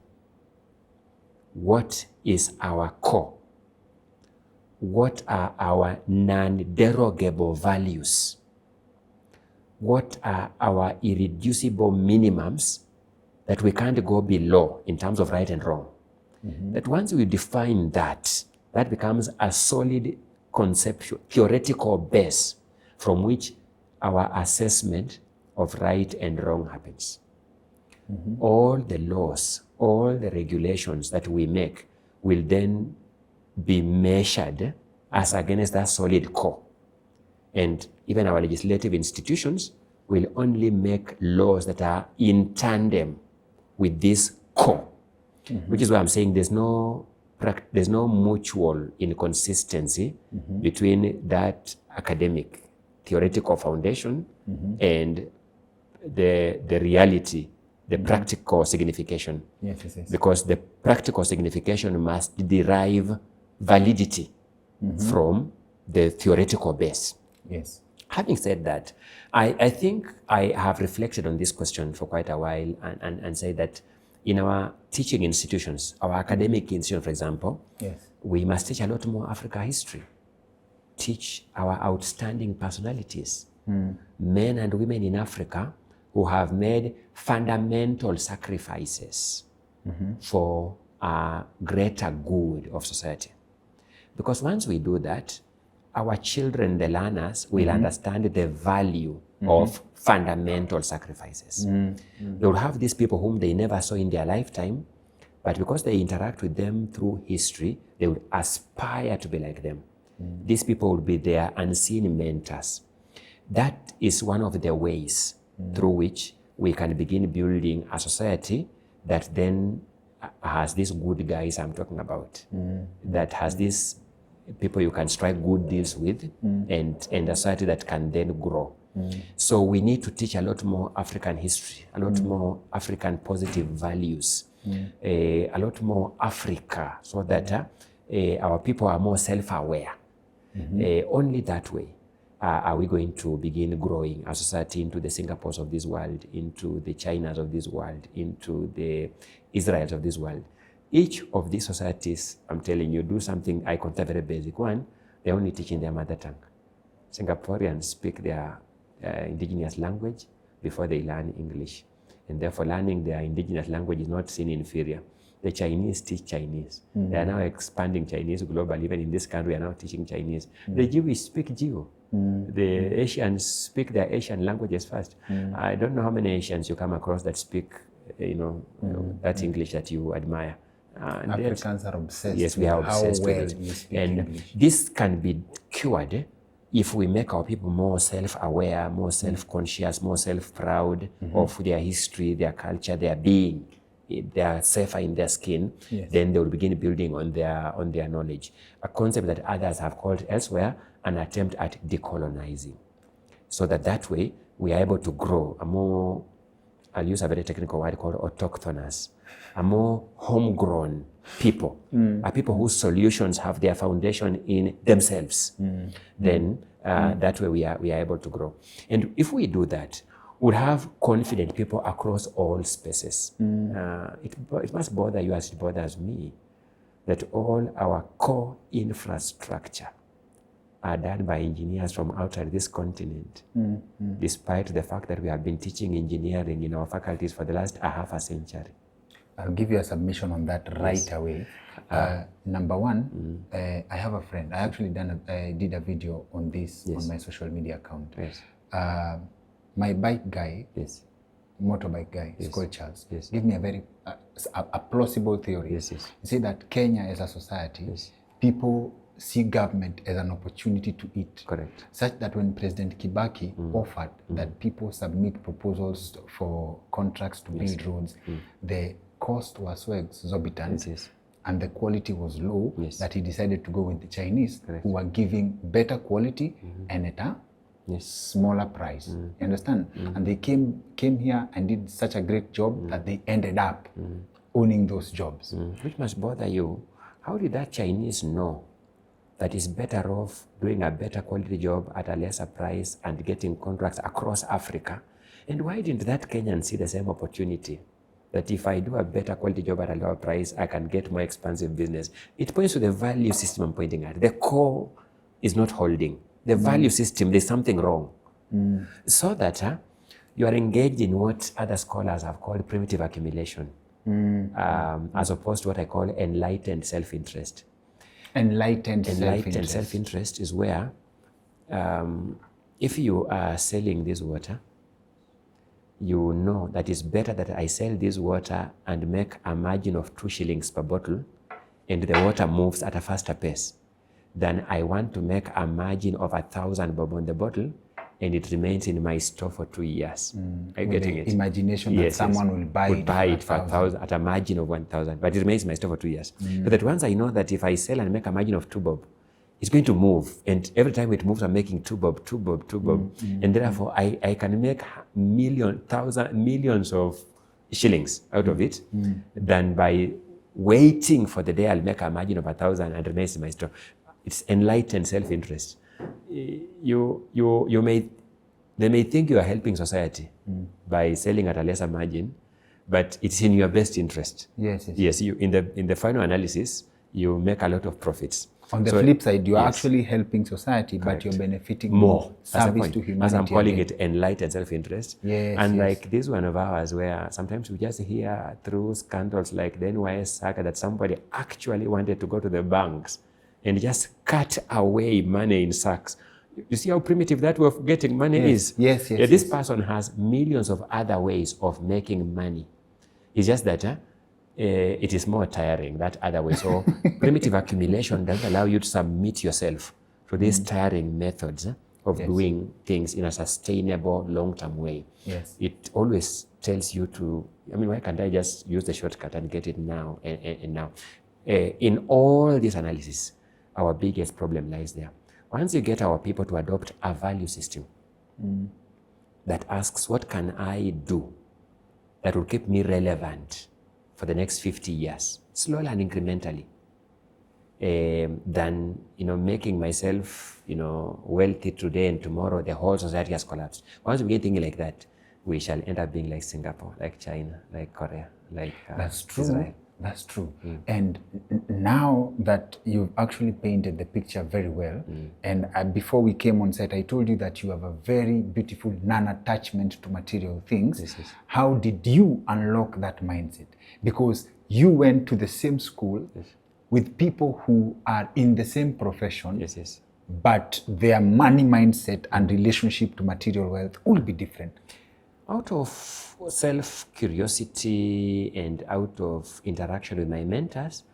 What is our core? What are our non-derogable values? What are our irreducible minimums that we can't go below in terms of right and wrong? That once we define that, that becomes a solid conceptual, theoretical base from which our assessment of right and wrong happens. All the laws, all the regulations that we make will then be measured as against that solid core. And even our legislative institutions will only make laws that are in tandem with this core, which is why I'm saying there's no mutual inconsistency between that academic theoretical foundation and the reality, the practical signification. Because the practical signification must derive validity from the theoretical base. Having said that, I think I have reflected on this question for quite a while and say that in our teaching institutions, our academic institution, for example, we must teach a lot more Africa history, teach our outstanding personalities, men and women in Africa who have made fundamental sacrifices for a greater good of society. Because once we do that, our children, the learners, will understand the value of fundamental sacrifices. They will have these people whom they never saw in their lifetime, but because they interact with them through history, they will aspire to be like them. These people will be their unseen mentors. That is one of the ways through which we can begin building a society that then has these good guys I'm talking about, that has these people you can strike good deals with, and a society that can then grow. So we need to teach a lot more African history, a lot more African positive values, a lot more Africa, so that our people are more self-aware. Only that way are we going to begin growing a society into the Singapores of this world, into the Chinas of this world, into the Israels of this world. Each of these societies, I'm telling you, do something I consider very basic. One, they're only teaching their mother tongue. Singaporeans speak their indigenous language before they learn English. And therefore, learning their indigenous language is not seen inferior. The Chinese teach Chinese. They are now expanding Chinese globally. Even in this country, we are now teaching Chinese. The Jewish speak Jew. The Asians speak their Asian languages first. I don't know how many Asians you come across that speak, that English that you admire. Africans are obsessed. Yes, we are obsessed with with it. And English. this can be cured if we make our people more self-aware, more self-conscious, more self-proud of their history, their culture, their being. They are safer in their skin, then they will begin building on their knowledge. A concept that others have called elsewhere an attempt at decolonizing. So that way we are able to grow a more, I'll use a very technical word called autochthonous, a more homegrown people, a people whose solutions have their foundation in themselves. Then that way we are able to grow. And if we do that, we'll have confident people across all spaces. It must bother you as it bothers me that all our core infrastructure are done by engineers from outside this continent, despite the fact that we have been teaching engineering in our faculties for the last half a century. I'll give you a submission on that right away. Number one, I have a friend. I actually did a video on this on my social media account. My bike guy, Yes. motorbike guy, is Yes. called Charles. Yes. Give me a very a plausible theory. Yes, yes. You say that Kenya as a society, Yes. people see government as an opportunity to eat. Correct. Such that when President Kibaki offered that people submit proposals for contracts to build roads, the cost was so exorbitant Yes, yes. and the quality was low Yes. that he decided to go with the Chinese, Correct. who were giving better quality and at a Yes. smaller price. You understand? And they came here and did such a great job that they ended up owning those jobs. Which must bother you. How did that Chinese know that it's better off doing a better quality job at a lesser price and getting contracts across Africa? And why didn't that Kenyan see the same opportunity? That if I do a better quality job at a lower price, I can get more expansive business. It points to the value system I'm pointing at. The core is not holding. The value system, there's something wrong. So that you are engaged in what other scholars have called primitive accumulation, as opposed to what I call enlightened self-interest. Enlightened Enlightened self-interest. self-interest is where, if you are selling this water, you know that it's better that I sell this water and make a margin of 2 shillings per bottle, and the water moves at a faster pace, than I want to make a margin of 1,000 bob on the bottle, and it remains in my store for 2 years. Are you With getting the it? imagination that someone will buy it for 1,000 at a margin of 1,000, but it remains in my store for 2 years. So that once I know that if I sell and make a margin of 2 bob, it's going to move, and every time it moves, I'm making 2 bob, 2 bob, 2 bob, and therefore I can make millions of shillings out of it, than by waiting for the day I'll make a margin of 1,000 and remains in my store. It's enlightened self-interest. They may think you are helping society by selling at a lesser margin, but it's in your best interest. Yes, yes. Yes, you in the final analysis, you make a lot of profits. On the flip side, you're yes. actually helping society, Correct. but you're benefiting More. service to humanity. As I'm calling again. it, enlightened self-interest. Yes, and yes. like this one of ours, where sometimes we just hear through scandals like the NYS saga that somebody actually wanted to go to the banks and just cut away money in sacks. You see how primitive that way of getting money is? Yes, yes, This yes. person has millions of other ways of making money. It's just that it is more tiring that other way. So primitive accumulation doesn't allow you to submit yourself to these tiring methods of doing things in a sustainable, long-term way. Yes. It always tells you to, why can't I just use the shortcut and get it now and now? In all this analysis, our biggest problem lies there. Once you get our people to adopt a value system that asks, what can I do that will keep me relevant for the next 50 years, slowly and incrementally, than making myself wealthy today and tomorrow the whole society has collapsed. Once we begin thinking like that, we shall end up being like Singapore, like China, like Korea, like That's true. Israel. That's true. And now that you've actually painted the picture very well, and before we came on set, I told you that you have a very beautiful non-attachment to material things. Yes, yes. How did you unlock that mindset? Because you went to the same school with people who are in the same profession, Yes, yes. but their money mindset and relationship to material wealth will be different. Out of self-curiosity and out of interaction with my mentors,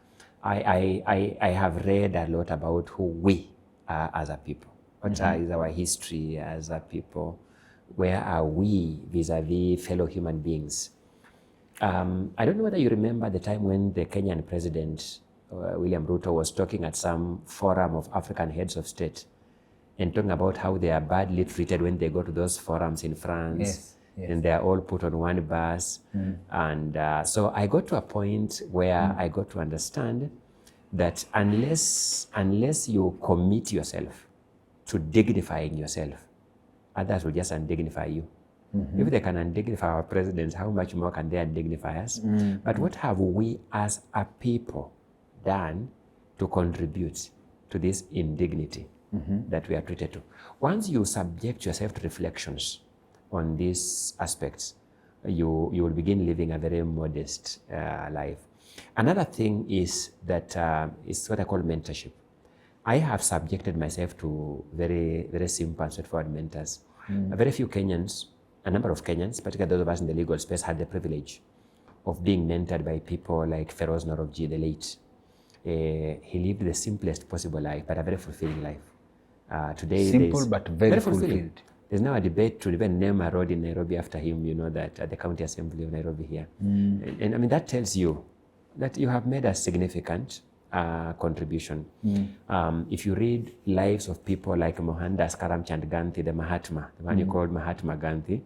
I have read a lot about who we are as a people. What is our history as a people? Where are we vis-a-vis fellow human beings? I don't know whether you remember the time when the Kenyan president, William Ruto, was talking at some forum of African heads of state and talking about how they are badly treated when they go to those forums in France. Yes. Yes. And they are all put on one bus. And so I got to a point where I got to understand that unless you commit yourself to dignifying yourself, others will just undignify you. If they can undignify our presidents, how much more can they undignify us? But what have we as a people done to contribute to this indignity that we are treated to? Once you subject yourself to reflections on these aspects, you will begin living a very modest life. Another thing is that is what I call mentorship. I have subjected myself to very, very simple and straightforward mentors. Very few Kenyans, a number of Kenyans, particularly those of us in the legal space, had the privilege of being mentored by people like Feroz Norobji, the late. He lived the simplest possible life, but a very fulfilling life. Today, simple but very fulfilled. There's now a debate to even name a road in Nairobi after him, you know, that at the County Assembly of Nairobi here. And I mean, that tells you that you have made a significant contribution. If you read lives of people like Mohandas Karamchand Gandhi, the Mahatma, the one you called Mahatma Gandhi,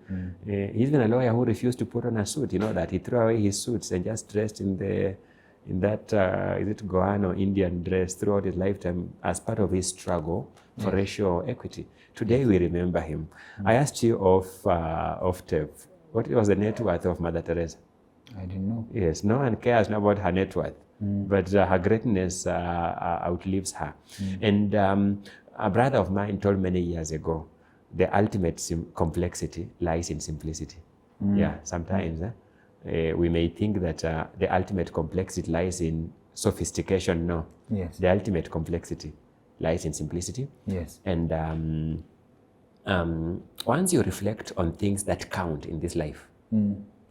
he's been a lawyer who refused to put on a suit, you know, that he threw away his suits and just dressed in that, is it Goan or Indian dress throughout his lifetime as part of his struggle for racial equity. Today we remember him. I asked you off tape, what was the net worth of Mother Teresa? I didn't know. Yes, no one cares about her net worth, but her greatness outlives her. And a brother of mine told many years ago, the ultimate complexity lies in simplicity. Yeah, sometimes we may think that the ultimate complexity lies in sophistication. No, the ultimate complexity lies in simplicity. Yes. And once you reflect on things that count in this life,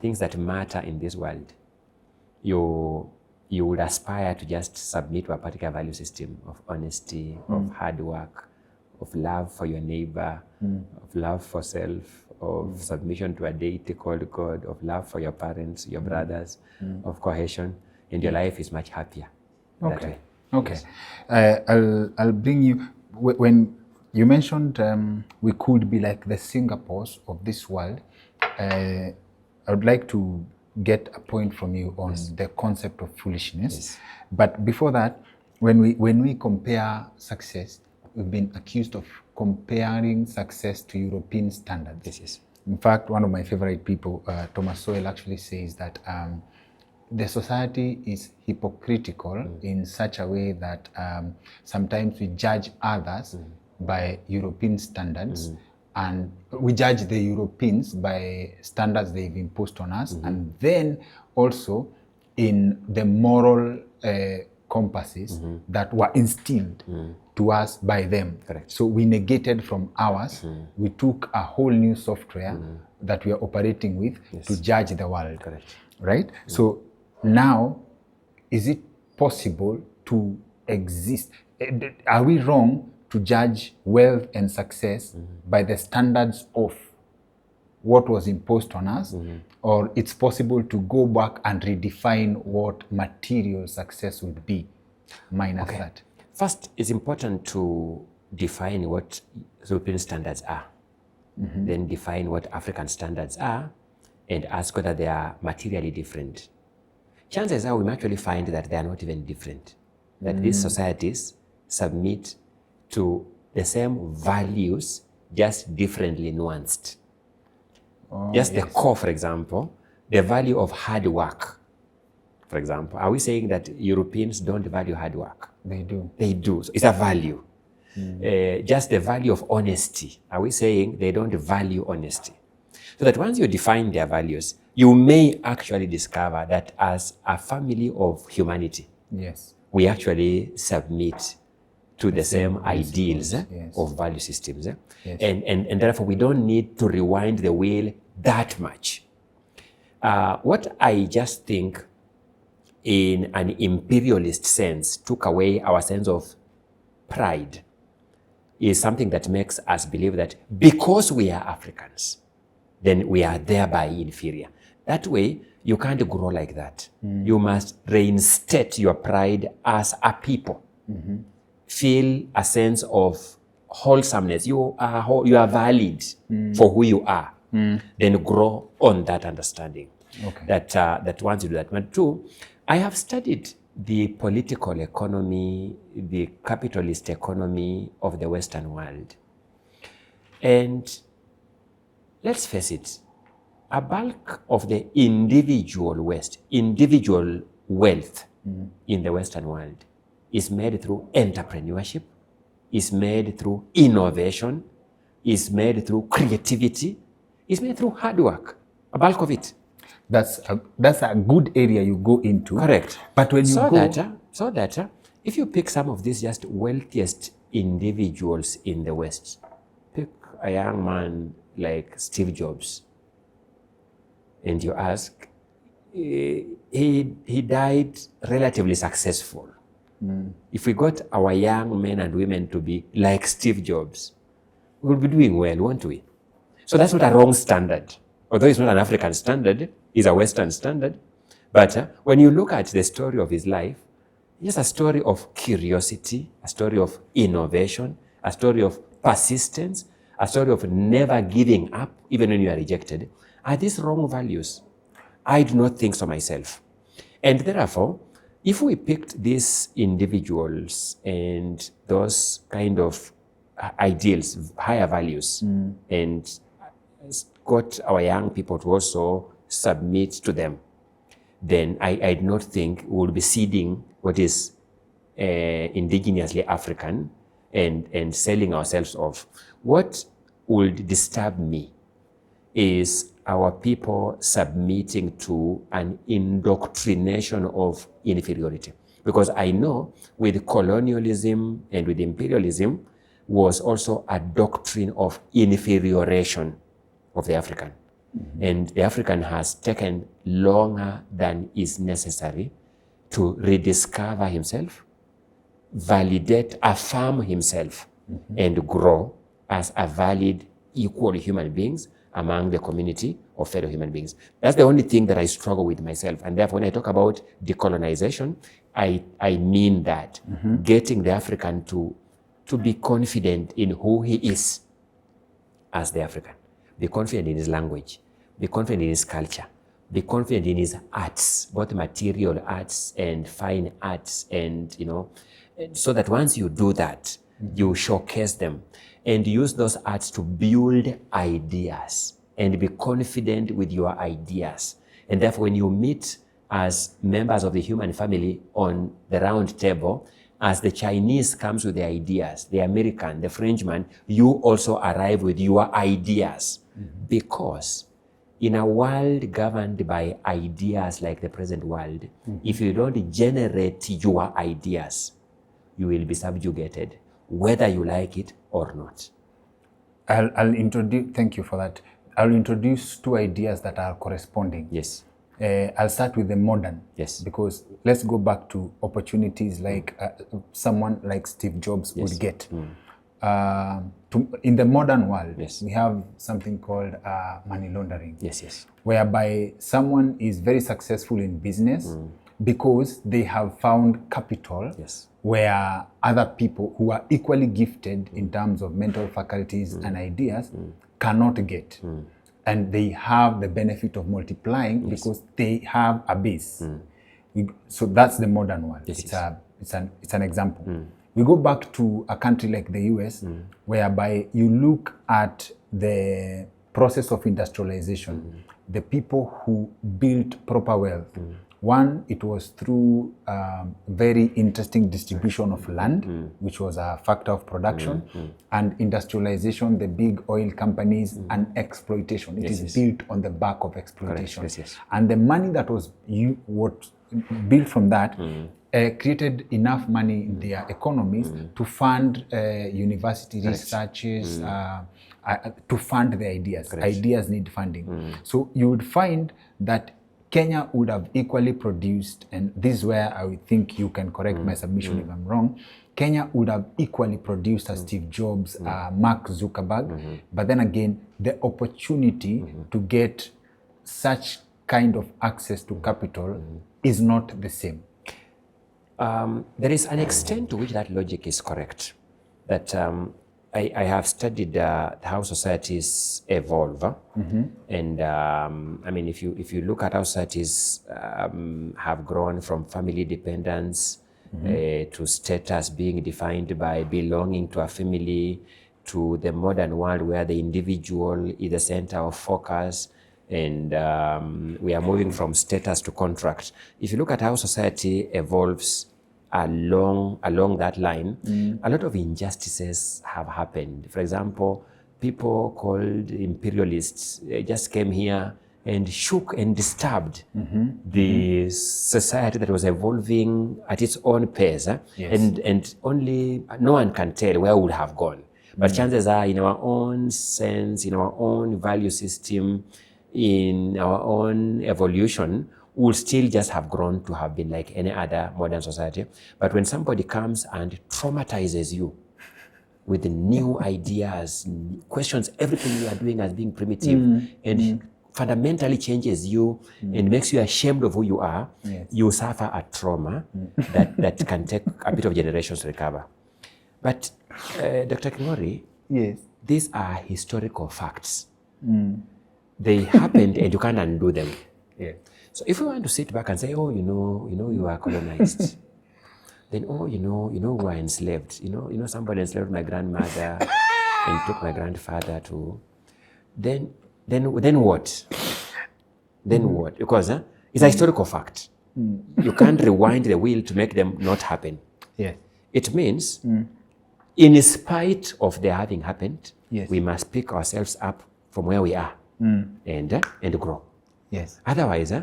things that matter in this world, you would aspire to just submit to a particular value system of honesty, of hard work, of love for your neighbor, of love for self, of submission to a deity called God, of love for your parents, your brothers, of cohesion, and your life is much happier that way. Okay. I'll bring you, when you mentioned we could be like the Singapores of this world, I would like to get a point from you on the concept of foolishness. But before that, when we compare success, we've been accused of comparing success to European standards. In fact, one of my favorite people, Thomas Sowell, actually says that the society is hypocritical in such a way that sometimes we judge others by European standards, and we judge the Europeans by standards they've imposed on us, and then also in the moral compasses that were instilled to us by them. Correct. So we negated from ours, we took a whole new software that we are operating with to judge the world. Correct. Right? So now, is it possible to exist? Are we wrong to judge wealth and success by the standards of what was imposed on us? Or it's possible to go back and redefine what material success would be, minus that? First, it's important to define what European standards are, then define what African standards are, and ask whether they are materially different. Chances are we might actually find that they are not even different, that these societies submit to the same values, just differently nuanced. The core, for example, the value of hard work, for example. Are we saying that Europeans don't value hard work? They do. They do. So it's a value. Just the value of honesty. Are we saying they don't value honesty? So that once you define their values, you may actually discover that as a family of humanity, we actually submit to the same ideals of value systems. And therefore, we don't need to rewind the wheel that much. What I just think, in an imperialist sense, took away our sense of pride is something that makes us believe that because we are Africans, then we are thereby inferior. That way, you can't grow like that. You must reinstate your pride as a people. Feel a sense of wholesomeness. You are valid for who you are. Then grow on that understanding. That once you do that. But two, I have studied the political economy, the capitalist economy of the Western world. And let's face it, a bulk of the individual wealth in the Western world is made through entrepreneurship, is made through innovation, is made through creativity, is made through hard work, a bulk of it. That's a good area you go into. Correct. But when you so that if you pick some of these just wealthiest individuals in the West, pick a young man like Steve Jobs, and you ask, he died relatively successful. If we got our young men and women to be like Steve Jobs, we'll be doing well, won't we? So that's not a wrong standard. Although it's not an African standard, it's a Western standard. But when you look at the story of his life, it's a story of curiosity, a story of innovation, a story of persistence, a story of never giving up, even when you are rejected. Are these wrong values? I do not think so myself. And therefore, if we picked these individuals and those kind of ideals, higher values, and got our young people to also submit to them, then I do not think we will be ceding what is indigenously African and selling ourselves off. What would disturb me is our people submitting to an indoctrination of inferiority. Because I know with colonialism and with imperialism was also a doctrine of inferioration of the African. And the African has taken longer than is necessary to rediscover himself, validate, affirm himself, and grow as a valid, equal human beings among the community of fellow human beings. That's the only thing that I struggle with myself. And therefore, when I talk about decolonization, I mean that getting the African to be confident in who he is as the African, be confident in his language, be confident in his culture, be confident in his arts, both material arts and fine arts, and so that once you do that, you showcase them and use those arts to build ideas and be confident with your ideas. And therefore, when you meet as members of the human family on the round table, as the Chinese comes with the ideas, the American, the Frenchman, you also arrive with your ideas. Because in a world governed by ideas like the present world, if you don't generate your ideas, you will be subjugated, whether you like it or not. I'll introduce, thank you for that. I'll introduce two ideas that are corresponding. Yes. I'll start with the modern. Yes. Because let's go back to opportunities like someone like Steve Jobs would get. In the modern world, we have something called money laundering. Yes. Whereby someone is very successful in business because they have found capital where other people who are equally gifted in terms of mental faculties and ideas cannot get. And they have the benefit of multiplying because they have a base. So that's the modern world. It's an example. We go back to a country like the US, whereby you look at the process of industrialization, the people who built proper wealth. One, it was through very interesting distribution of land, which was a factor of production, and industrialization, the big oil companies, and exploitation. It is built on the back of exploitation. And the money that was built from that created enough money in their economies to fund university researches, to fund the ideas. Ideas need funding. So you would find that Kenya would have equally produced, and this is where I would think you can correct my submission if I'm wrong, Kenya would have equally produced a Steve Jobs, Mark Zuckerberg, but then again, the opportunity to get such kind of access to capital is not the same. There is an extent to which that logic is correct. That I have studied how societies evolve, and I mean, if you look at how societies have grown from family dependence to status being defined by belonging to a family, to the modern world where the individual is the center of focus, and we are moving from status to contract. If you look at how society evolves along that line, a lot of injustices have happened. For example, people called imperialists just came here and shook and disturbed the society that was evolving at its own pace, and only no one can tell where it would have gone. But chances are, in our own sense, in our own value system, in our own evolution, we'll still just have grown to have been like any other modern society. But when somebody comes and traumatizes you with new ideas, questions everything you are doing as being primitive, and fundamentally changes you and makes you ashamed of who you are, you suffer a trauma that can take a bit of generations to recover. But Dr. Kingori, these are historical facts. They happened and you can't undo them. So if we want to sit back and say, oh, you know, you are colonized, then, oh, you know, we were enslaved. You know, somebody enslaved my grandmother and took my grandfather to. Then what? Then what? Because it's a historical fact. You can't rewind the wheel to make them not happen. It means, in spite of their having happened, we must pick ourselves up from where we are and grow. Otherwise,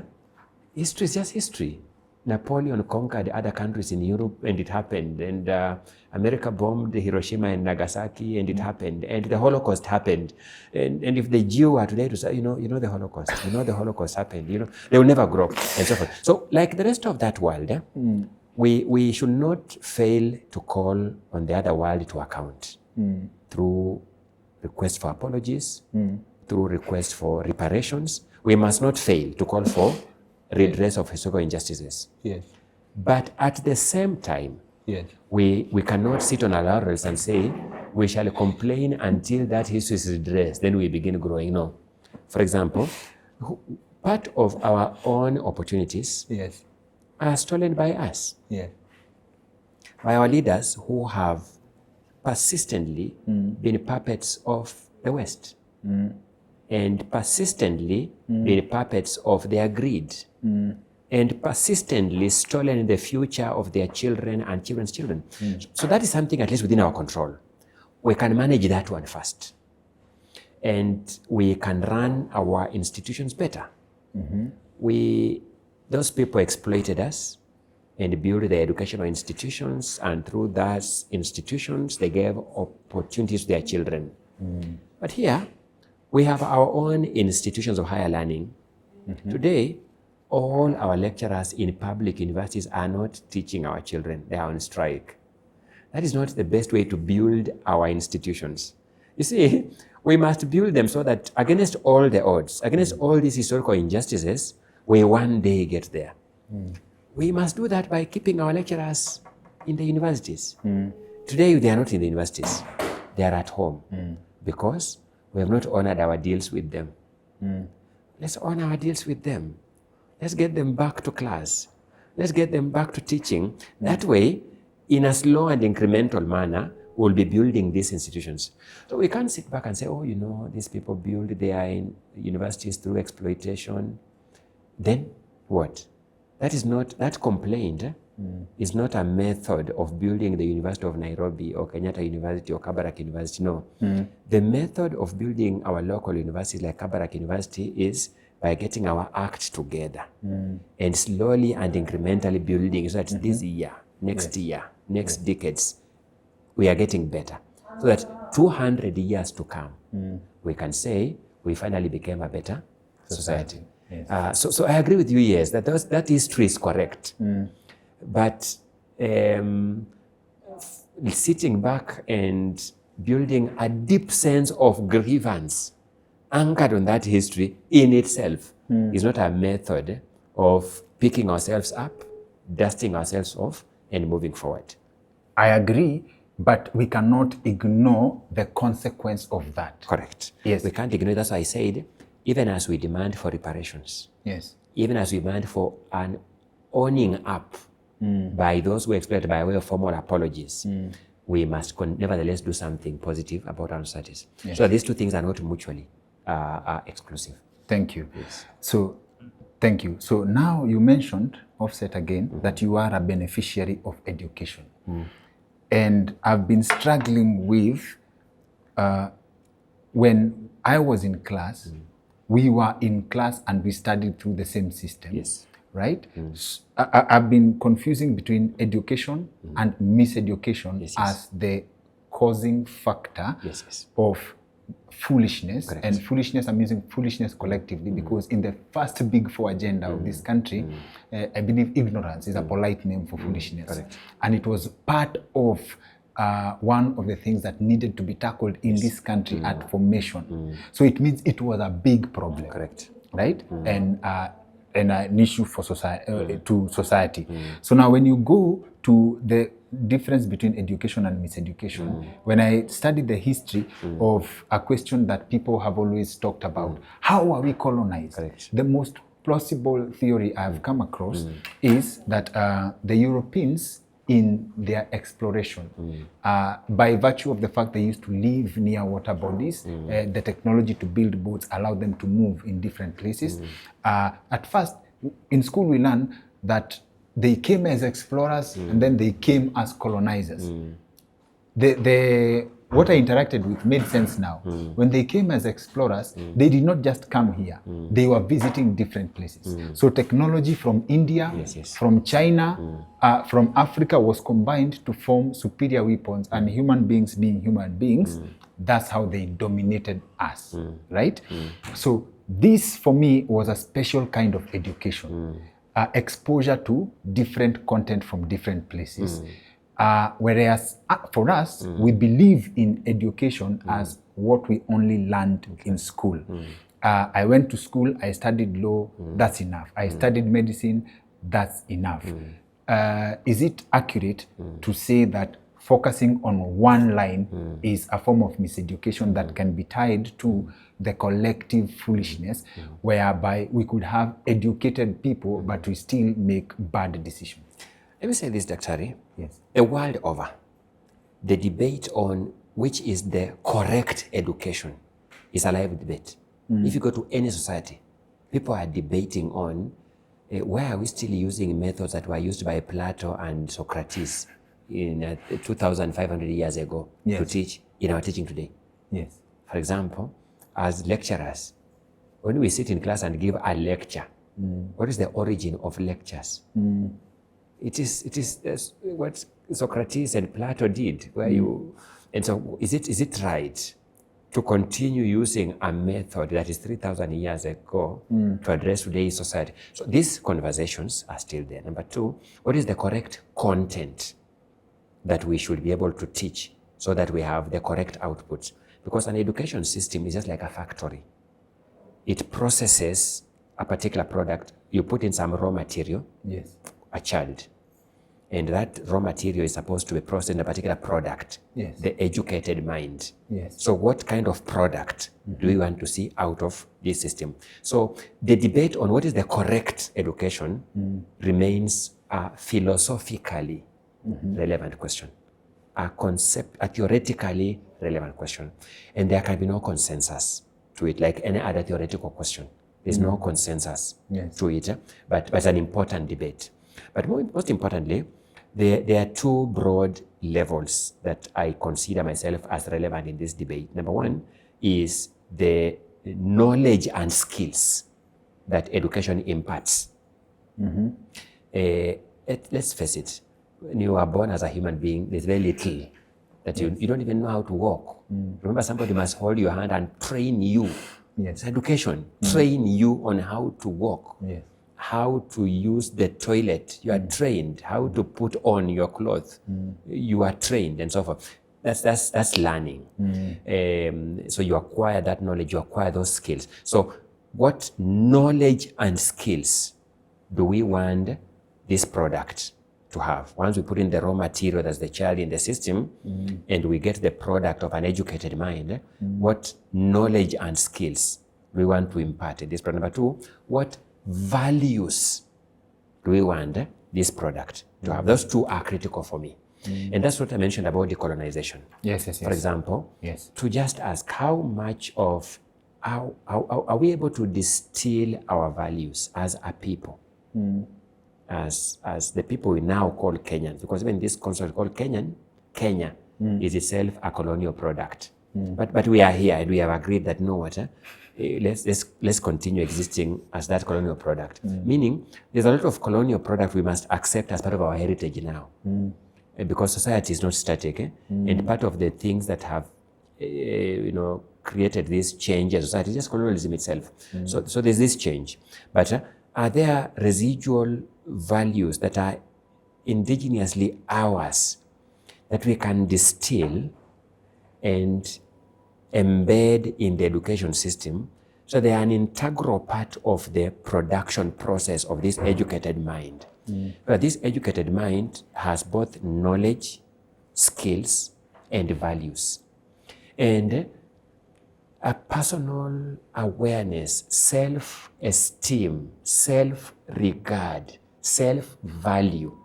history is just history. Napoleon conquered other countries in Europe and it happened. And America bombed Hiroshima and Nagasaki and it happened. And the Holocaust happened. And if the Jew are today to say, you know the Holocaust, the Holocaust happened, they will never grow and so forth. So like the rest of that world, we should not fail to call on the other world to account through requests for apologies, through requests for reparations. We must not fail to call for redress of historical injustices. But at the same time, we cannot sit on our laurels and say, we shall complain until that history is redressed, then we begin growing. No. For example, part of our own opportunities are stolen by us. By our leaders who have persistently been puppets of the West. And persistently been puppets of their greed, and persistently stolen the future of their children and children's children. So that is something at least within our control. We can manage that one first. And we can run our institutions better. Those people exploited us and built the educational institutions, and through those institutions, they gave opportunities to their children. But here, we have our own institutions of higher learning. Today, all our lecturers in public universities are not teaching our children. They are on strike. That is not the best way to build our institutions. You see, we must build them so that against all the odds, against all these historical injustices, we one day get there. We must do that by keeping our lecturers in the universities. Today, they are not in the universities. They are at home because we have not honored our deals with them. Let's honor our deals with them. Let's get them back to class. Let's get them back to teaching. That way, in a slow and incremental manner, we'll be building these institutions. So we can't sit back and say, oh, these people build their universities through exploitation. Then what? That complaint is not a method of building the University of Nairobi or Kenyatta University or Kabarak University. No. The method of building our local universities like Kabarak University is by getting our act together and slowly and incrementally building so that this year, next year, next decades, we are getting better. So that 200 years to come, we can say we finally became a better society. So I agree with you, yes, that history is correct. But sitting back and building a deep sense of grievance anchored on that history in itself is not a method of picking ourselves up, dusting ourselves off, and moving forward. I agree, but we cannot ignore the consequence of that. Correct. Yes. We can't ignore. That's why I said, even as we demand for reparations, even as we demand for an owning up by those who exploit by way of formal apologies, we must nevertheless do something positive about our societies. So these two things are not mutually exclusive. Thank you. Yes. So, thank you. So now you mentioned, Offset again, that you are a beneficiary of education. And I've been struggling with, when I was in class, we were in class and we studied through the same system, right? I've been confusing between education and miseducation as the causing factor of foolishness. Correct. And foolishness, I'm using foolishness collectively because in the first big four agenda of this country, I believe ignorance is a polite name for foolishness. Correct. And it was part of one of the things that needed to be tackled in this country at formation. So it means it was a big problem. Correct. Right? And an issue for society, to society. So now when you go to the difference between education and miseducation, when I studied the history of a question that people have always talked about, how are we colonized? Correct. The most plausible theory I've come across is that the Europeans, in their exploration, by virtue of the fact they used to live near water bodies, the technology to build boats allowed them to move in different places. At first, in school we learn that they came as explorers and then they came as colonizers. What I interacted with made sense now. When they came as explorers, they did not just come here. They were visiting different places. So technology from India, from China, from Africa was combined to form superior weapons, and human beings being human beings, that's how they dominated us, right? So this for me was a special kind of education, exposure to different content from different places. Whereas for us, we believe in education as what we only learned in school. I went to school, I studied law, that's enough. I studied medicine, that's enough. Is it accurate to say that focusing on one line is a form of miseducation that can be tied to the collective foolishness, whereby we could have educated people, but we still make bad decisions? Let me say this, Dr. Yes. The world over, the debate on which is the correct education is a live debate. If you go to any society, people are debating on why are we still using methods that were used by Plato and Socrates in 2,500 years ago to teach in our teaching today. Yes. For example, as lecturers, when we sit in class and give a lecture, what is the origin of lectures? It is what Socrates and Plato did, where and so is it right to continue using a method that is 3,000 years ago to address today's society? So these conversations are still there. Number two, what is the correct content that we should be able to teach so that we have the correct outputs? Because an education system is just like a factory. It processes a particular product. You put in some raw material, a child, and that raw material is supposed to be processed in a particular product, the educated mind. So what kind of product do we want to see out of this system? So the debate on what is the correct education remains a philosophically relevant question, a theoretically relevant question. And there can be no consensus to it, like any other theoretical question. There's no consensus to it, but it's an important debate. But most importantly, there are two broad levels that I consider myself as relevant in this debate. Number one is the knowledge and skills that education imparts. Let's face it, when you are born as a human being, there's very little that you don't even know how to walk. Remember, somebody must hold your hand and train you. It's education. Train you on how to walk, how to use the toilet. You are trained. How to put on your clothes. You are trained, and so forth. That's learning. So you acquire that knowledge. You acquire those skills. So what knowledge and skills do we want this product to have? Once we put in the raw material, that's the child in the system, and we get the product of an educated mind, what knowledge and skills do we want to impart in this product? Number two, what values do we want this product to have? Those two are critical for me. And that's what I mentioned about decolonization. For example, to just ask how much of, how are we able to distill our values as a people? As the people we now call Kenyans, because even this concept called Kenyan, Kenya is itself a colonial product. But we are here and we have agreed that no matter, let's continue existing as that colonial product. Meaning, there's a lot of colonial product we must accept as part of our heritage now. because society is not static. And part of the things that have created this change in society is just colonialism itself. So there's this change. But are there residual values that are indigenously ours that we can distill and embed in the education system, so they are an integral part of the production process of this educated mind? But this educated mind has both knowledge, skills, and values. And a personal awareness, self-esteem, self-regard, self-value.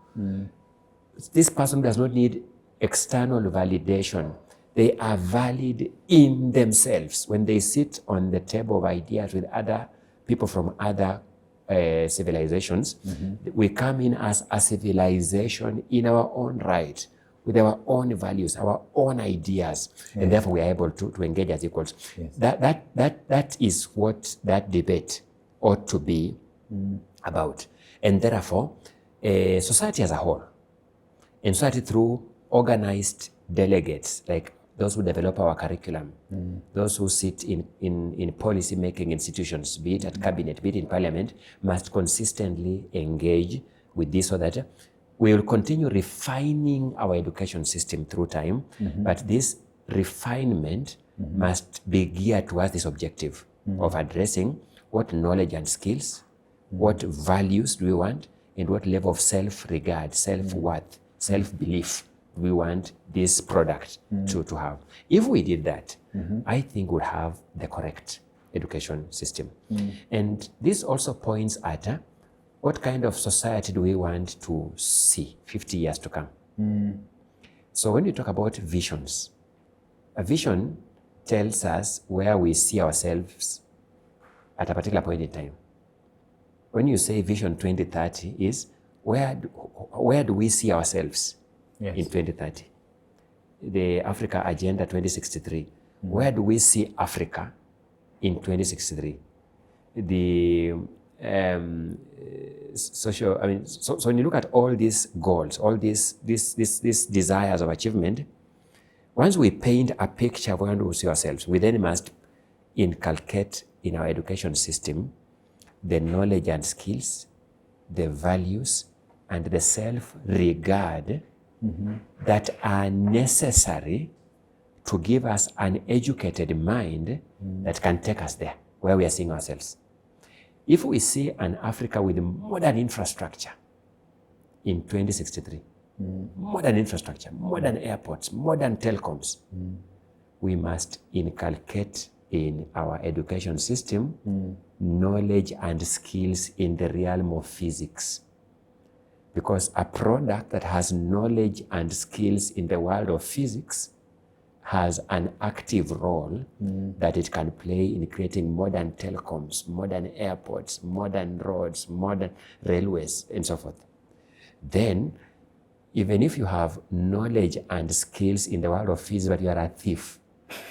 This person does not need external validation. They are valid in themselves. When they sit on the table of ideas with other people from other civilizations, we come in as a civilization in our own right, with our own values, our own ideas, and therefore we are able to engage as equals. That is what that debate ought to be about. And therefore, society as a whole, and society through organized delegates, like those who develop our curriculum, those who sit in policy-making institutions, be it at cabinet, be it in parliament, must consistently engage with this so that we will continue refining our education system through time, but this refinement must be geared towards this objective of addressing what knowledge and skills, what values do we want, and what level of self-regard, self-worth, self-belief we want this product to have. If we did that, I think we'd have the correct education system. And this also points at what kind of society do we want to see 50 years to come? So when you talk about visions, a vision tells us where we see ourselves at a particular point in time. When you say Vision 2030 is, where do we see ourselves in 2030? The Africa Agenda 2063, where do we see Africa in 2063? The social, so when you look at all these goals, all these desires of achievement, once we paint a picture of where we see ourselves, we then must inculcate in our education system the knowledge and skills, the values, and the self-regard that are necessary to give us an educated mind that can take us there, where we are seeing ourselves. If we see an Africa with modern infrastructure in 2063, modern infrastructure, modern airports, modern telecoms, we must inculcate in our education system knowledge and skills in the realm of physics. Because a product that has knowledge and skills in the world of physics has an active role that it can play in creating modern telecoms, modern airports, modern roads, modern railways, and so forth. Then, even if you have knowledge and skills in the world of physics, but you are a thief,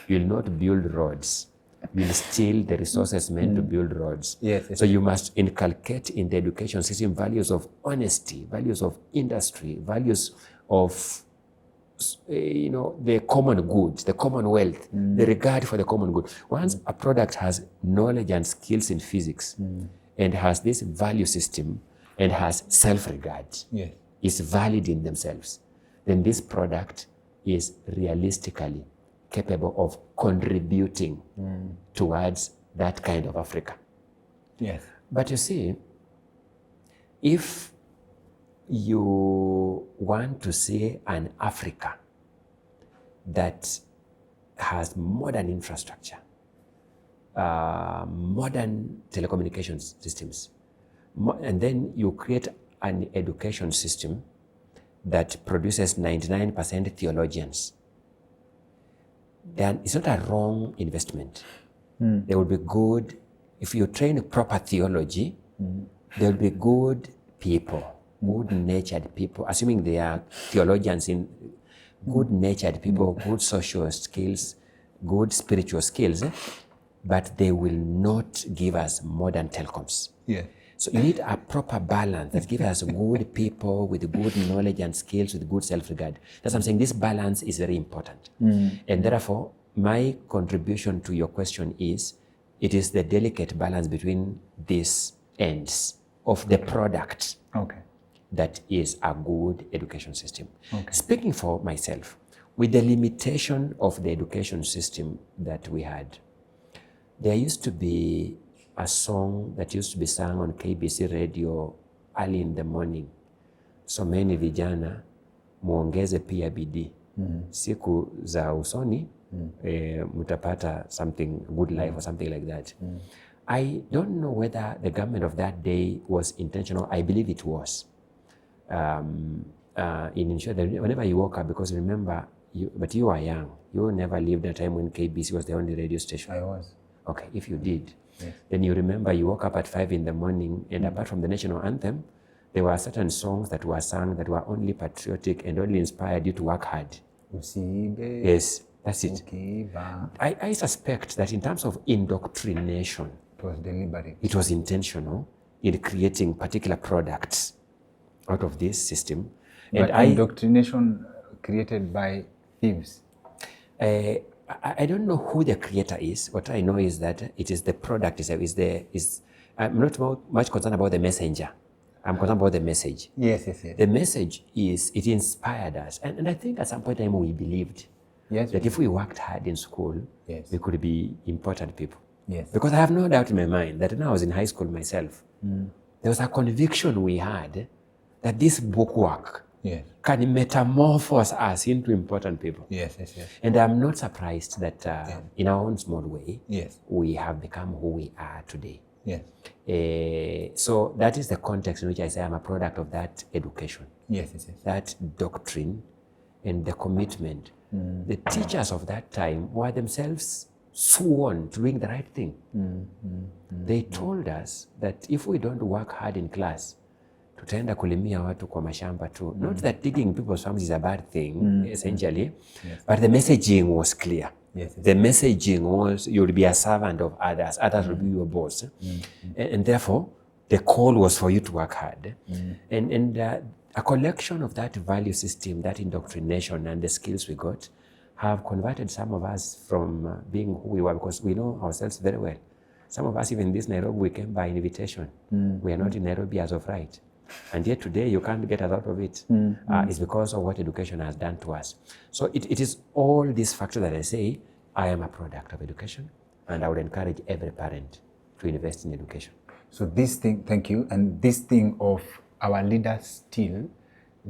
you will not build roads. You will steal the resources meant to build roads. So you must inculcate in the education system values of honesty, values of industry, values of the common good, the commonwealth, the regard for the common good. Once a product has knowledge and skills in physics and has this value system and has self-regard, is valid in themselves, then this product is realistically capable of contributing towards that kind of Africa. But you see, if you want to see an Africa that has modern infrastructure, modern telecommunications systems, and then you create an education system that produces 99% theologians, then it's not a wrong investment. They will be good, if you train proper theology, there will be good people, good-natured people, assuming they are theologians, in good-natured people, good social skills, good spiritual skills, but they will not give us modern telecoms. So you need a proper balance that gives us good people with good knowledge and skills, with good self-regard. That's what I'm saying. This balance is very important. And therefore, my contribution to your question is, it is the delicate balance between these ends of the product that is a good education system. Speaking for myself, with the limitation of the education system that we had, there used to be a song that used to be sung on KBC radio early in the morning. So many vijana, muongeze pia bidii. Siku za usoni, mutapata something, good life or something like that. I don't know whether the government of that day was intentional. I believe it was. In ensuring that whenever you woke up, because remember, but you are young. You never lived at a time when KBC was the only radio station. I was. Okay, if you did, then you remember you woke up at 5 in the morning, and apart from the national anthem, there were certain songs that were sung that were only patriotic and only inspired you to work hard. Yes, that's it. I suspect that in terms of indoctrination, it was deliberate. It was intentional in creating particular products out of this system. But and indoctrination created by thieves. I don't know who the creator is. What I know is that it is the product. I'm not much concerned about the messenger. I'm concerned about the message. Yes. The message is, it inspired us. And I think at some point in time we believed that if we worked hard in school, we could be important people. Yes. Because I have no doubt in my mind that when I was in high school myself, there was a conviction we had that this bookwork can metamorphose us into important people. Yes. And I'm not surprised that in our own small way, we have become who we are today. Yes. So that is the context in which I say I'm a product of that education. Yes. That doctrine and the commitment. The teachers of that time were themselves sworn to doing the right thing. They told us that if we don't work hard in class, tutaenda kulimia watu kwa mashamba tu. Not that digging people's farms is a bad thing, essentially, but the messaging was clear. The messaging was, you'll be a servant of others, others will be your boss. And therefore, the call was for you to work hard. And a collection of that value system, that indoctrination and the skills we got have converted some of us from being who we were, because we know ourselves very well. Some of us, even in this Nairobi, we came by invitation. We are not in Nairobi as of right. And yet today you can't get us out of it. It's because of what education has done to us. So it is all these factors that I say, I am a product of education, and I would encourage every parent to invest in education. So this thing, thank you, and this thing of our leaders still,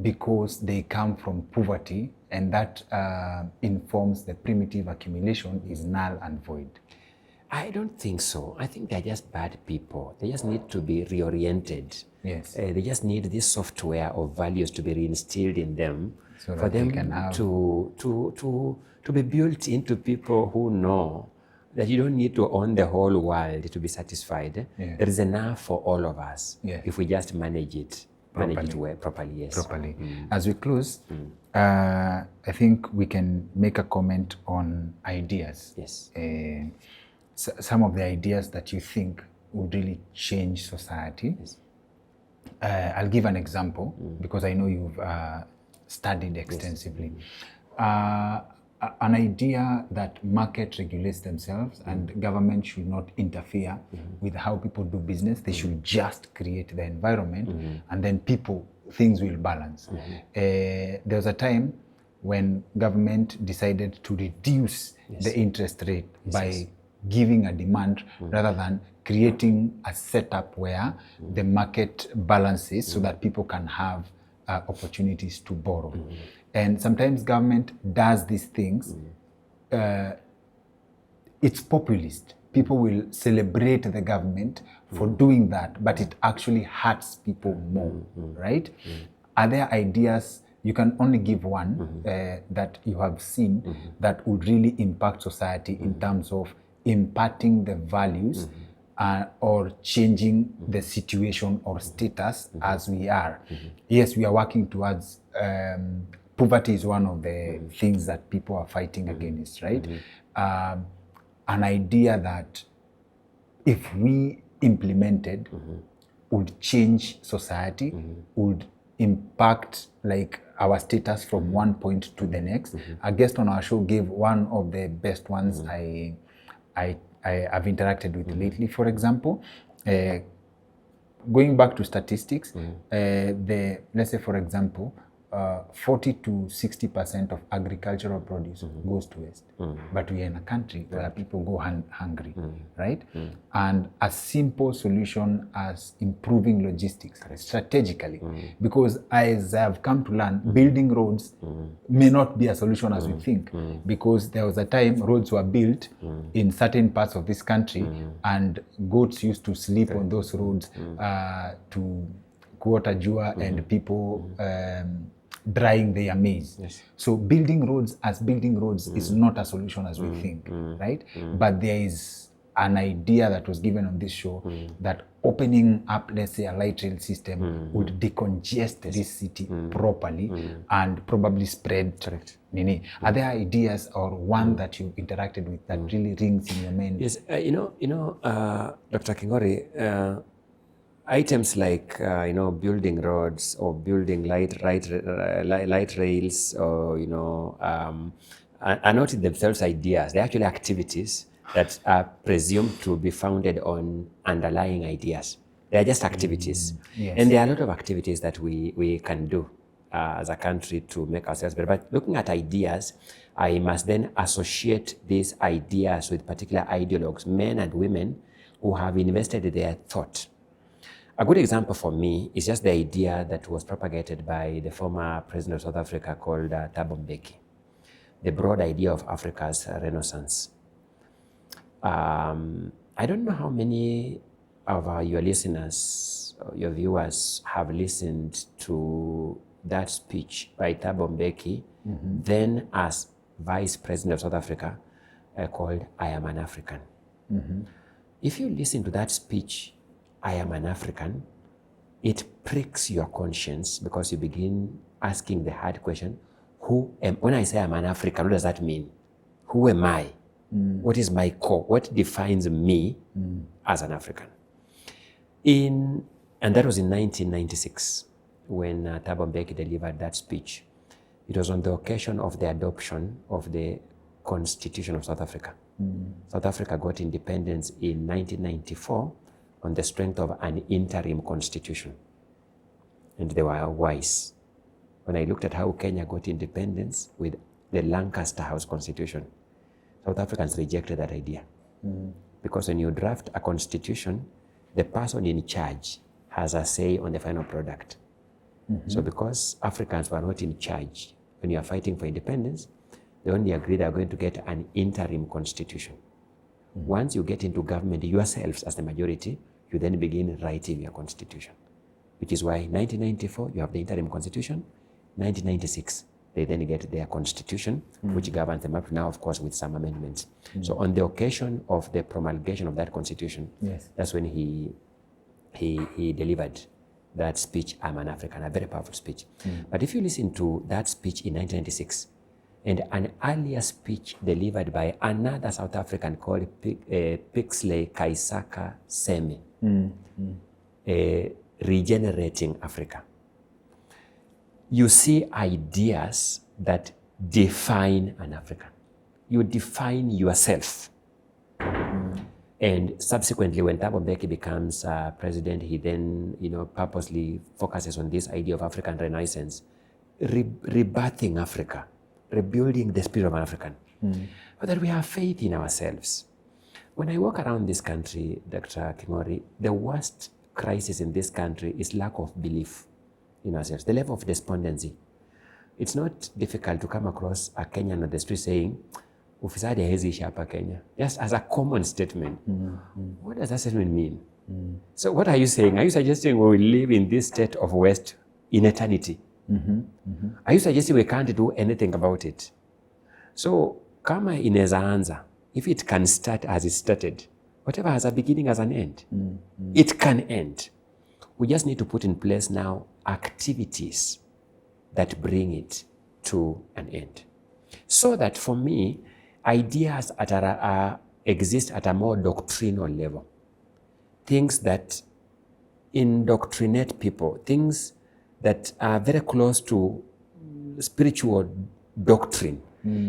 because they come from poverty, and that informs the primitive accumulation, is null and void. I don't think so. I think they're just bad people. They just need to be reoriented. Yes. They just need this software of values to be reinstilled in them, so for them to be built into people who know that you don't need to own the whole world to be satisfied. There is enough for all of us if we just manage it properly. Yes. Properly. As we close, I think we can make a comment on ideas. Yes. Some of the ideas that you think would really change society. Yes. I'll give an example because I know you've studied extensively. An idea that market regulates themselves and government should not interfere with how people do business. They should just create the environment and then things will balance. There was a time when government decided to reduce the interest rate by giving a demand rather than creating a setup where the market balances so that people can have opportunities to borrow. And sometimes government does these things. It's populist. People will celebrate the government for doing that, but it actually hurts people more, right? Are there ideas, you can only give one, that you have seen that would really impact society in terms of imparting the values or changing the situation or status as we are? Yes, we are working towards, poverty is one of the things that people are fighting against, right? An idea that if we implemented would change society, would impact like our status from one point to the next. A guest on our show gave one of the best ones I have interacted with lately. For example, going back to statistics, let's say for example, 40 to 60% of agricultural produce goes to waste. But we are in a country where people go hungry, right? And a simple solution as improving logistics strategically, because as I have come to learn, building roads may not be a solution as we think, because there was a time roads were built in certain parts of this country and goats used to sleep on those roads to water jua and people drying their maize. So building roads as building roads is not a solution as we think, right? But there is an idea that was given on this show that opening up, let's say, a light rail system would decongest this city properly and probably spread. Nini. Are there ideas or one that you interacted with that really rings in your mind? Yes, Dr. Kingori, items like building roads or building light rails, or are not in themselves ideas. They're actually activities that are presumed to be founded on underlying ideas. They're just activities, and there are a lot of activities that we can do as a country to make ourselves better. But looking at ideas, I must then associate these ideas with particular ideologues, men and women who have invested their thought. A good example for me is just the idea that was propagated by the former president of South Africa called Thabo Mbeki, the broad idea of Africa's renaissance. I don't know how many of your listeners, your viewers have listened to that speech by Thabo Mbeki, then as vice president of South Africa, called I Am an African. If you listen to that speech, I am an African, it pricks your conscience because you begin asking the hard question, when I say I'm an African, what does that mean? Who am I? What is my core? What defines me as an African? And that was in 1996 when Thabo Mbeki delivered that speech. It was on the occasion of the adoption of the Constitution of South Africa. South Africa got independence in 1994 on the strength of an interim constitution. And they were wise. When I looked at how Kenya got independence with the Lancaster House Constitution, South Africans rejected that idea. Because when you draft a constitution, the person in charge has a say on the final product. So because Africans were not in charge when you are fighting for independence, they only agreed they are going to get an interim constitution. Once you get into government yourselves as the majority, you then begin writing your constitution, which is why 1994, you have the interim constitution. 1996, they then get their constitution, which governs them up now, of course, with some amendments. So on the occasion of the promulgation of that constitution, that's when he delivered that speech, I'm an African, a very powerful speech. But if you listen to that speech in 1996, and an earlier speech delivered by another South African called Pixley Kaisaka Seme, Regenerating Africa. You see ideas that define an African. You define yourself. And subsequently, when Thabo Mbeki becomes president, he then, purposely focuses on this idea of African Renaissance, rebirthing Africa, rebuilding the spirit of an African, but that we have faith in ourselves. When I walk around this country, Dr. Kingori, the worst crisis in this country is lack of belief in ourselves, the level of despondency. It's not difficult to come across a Kenyan on the street saying, ufisadi hawezi isha hapa Kenya, just as a common statement. What does that statement mean? So what are you saying? Are you suggesting we will live in this state of West in eternity? Are you suggesting we can't do anything about it? So kama inaweza anza, if it can start as it started, whatever has a beginning has an end. It can end. We just need to put in place now activities that bring it to an end. So that for me, ideas exist at a more doctrinal level. Things that indoctrinate people, things that are very close to spiritual doctrine,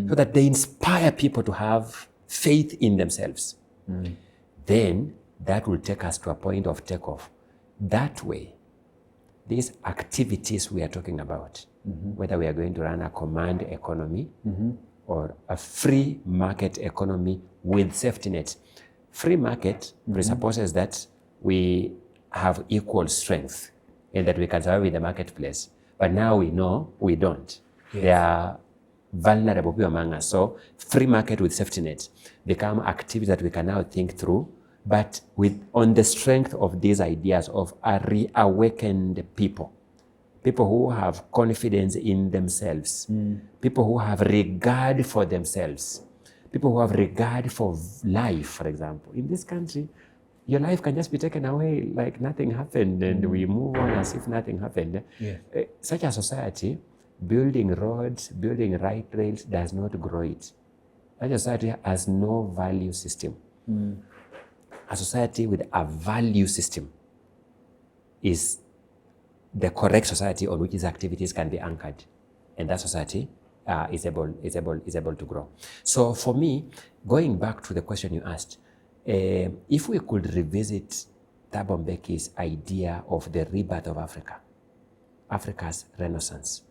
so that they inspire people to have faith in themselves. Then that will take us to a point of takeoff. That way, these activities we are talking about, whether we are going to run a command economy or a free market economy with safety nets. Free market presupposes that we have equal strength and that we can survive in the marketplace. But now we know we don't. Yes. There are vulnerable people among us. So free market with safety nets become activities that we can now think through, but on the strength of these ideas of a reawakened people. People who have confidence in themselves. People who have regard for themselves. People who have regard for life, for example. In this country, your life can just be taken away like nothing happened, and we move on as if nothing happened. Yes. Such a society, building roads, building light rails, does not grow it. Such a society has no value system. A society with a value system is the correct society on which these activities can be anchored, and that society is able to grow. So for me, going back to the question you asked, if we could revisit Thabo Mbeki's idea of the rebirth of Africa, Africa's renaissance,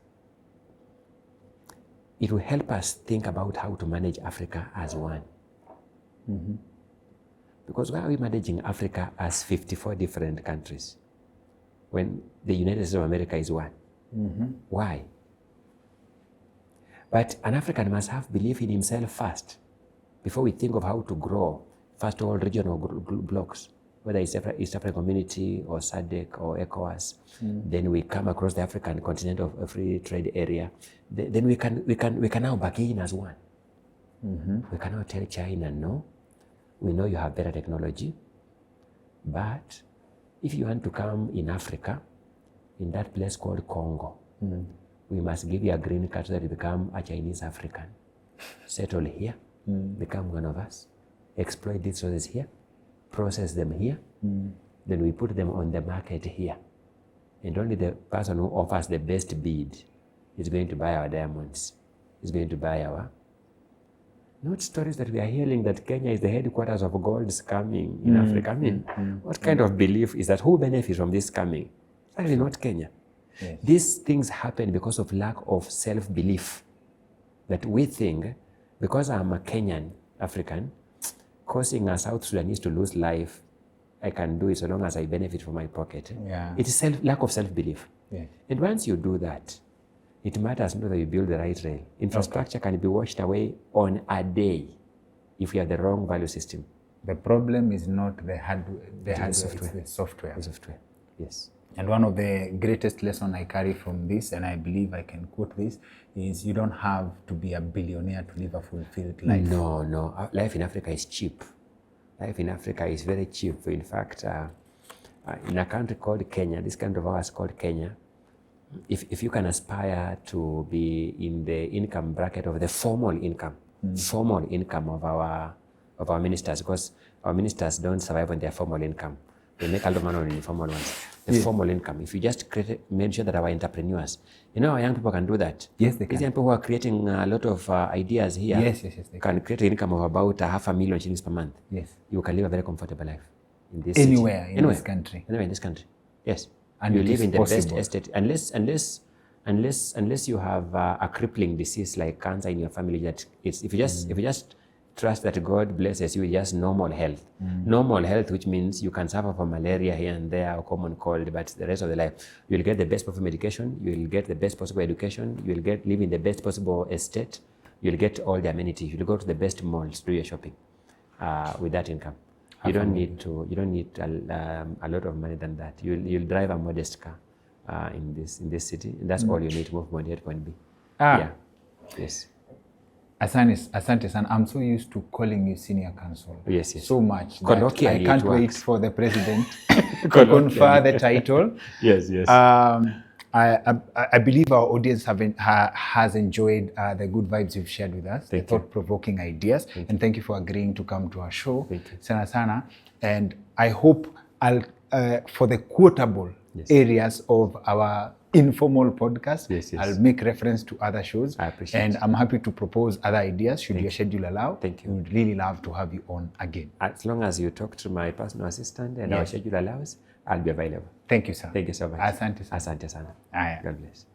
it will help us think about how to manage Africa as one. Because why are we managing Africa as 54 different countries when the United States of America is one? Why? But an African must have belief in himself first before we think of how to grow. First of all, regional blocks, whether it's East African Community or SADC or ECOWAS. Then we come across the African continent of a free trade area. Then we can now bargain as one. We can now tell China, no, we know you have better technology, but if you want to come in Africa, in that place called Congo, we must give you a green card so that you become a Chinese African. Settle here, become one of us, exploit these resources here, process them here, then we put them on the market here. And only the person who offers the best bid is going to buy our diamonds, is going to buy our... Not stories that we are hearing that Kenya is the headquarters of gold scamming in Africa. I mean, what kind of belief is that? Who benefits from this scamming? Actually not Kenya. Yes. These things happen because of lack of self-belief. That we think, because I'm a Kenyan African, causing a South Sudanese to lose life, I can do it so long as I benefit from my pocket. Yeah. It is lack of self-belief. Yes. And once you do that, it matters not that you build the right rail. Infrastructure can be washed away on a day if you have the wrong value system. The problem is not the hardware, software. It's the software. The software, yes. And one of the greatest lessons I carry from this, and I believe I can quote this, is you don't have to be a billionaire to live a fulfilled life. No. Life in Africa is cheap. Life in Africa is very cheap. In fact, in a country called Kenya, this country of ours called Kenya, if you can aspire to be in the income bracket of the formal income of our ministers, because our ministers don't survive on their formal income. They make a lot of money on the informal ones. The formal income, if you just made sure that our entrepreneurs, our young people can do that. Yes, they can. These young people who are creating a lot of ideas here they can create an income of about 500,000 shillings per month. Yes. You can live a very comfortable life in this Anywhere city. In this country. Anywhere in this country, yes. And you live in the possible. best estate, unless you have a crippling disease like cancer in your family. That if you just trust that God blesses you with just normal health. Normal health, which means you can suffer from malaria here and there or common cold, but the rest of the life, you'll get the best possible medication, you'll get the best possible education, you'll live in the best possible estate, you'll get all the amenities, you'll go to the best malls to do your shopping with that income. You don't need a lot of money than that. You'll drive a modest car in this city, and that's all you need to move from point A to point B. Yeah. Yes. Asante san. I'm so used to calling you senior counsel. Yes. So much. Colloquially, I can't wait for the president to confer the title. Yes. I believe our audience has enjoyed the good vibes you've shared with us, the thought-provoking ideas, and thank you for agreeing to come to our show. Thank you. Sana. And I hope for the quotable Yes. areas of our informal podcast, Yes, yes. I'll make reference to other shows. I appreciate And it. I'm happy to propose other ideas should your schedule allow. Thank you. We would really love to have you on again. As long as you talk to my personal assistant and our Yes. schedule allows, I'll be available. Thank you, sir. Thank you so much. Asante sana. Asante sana. Aya. God bless.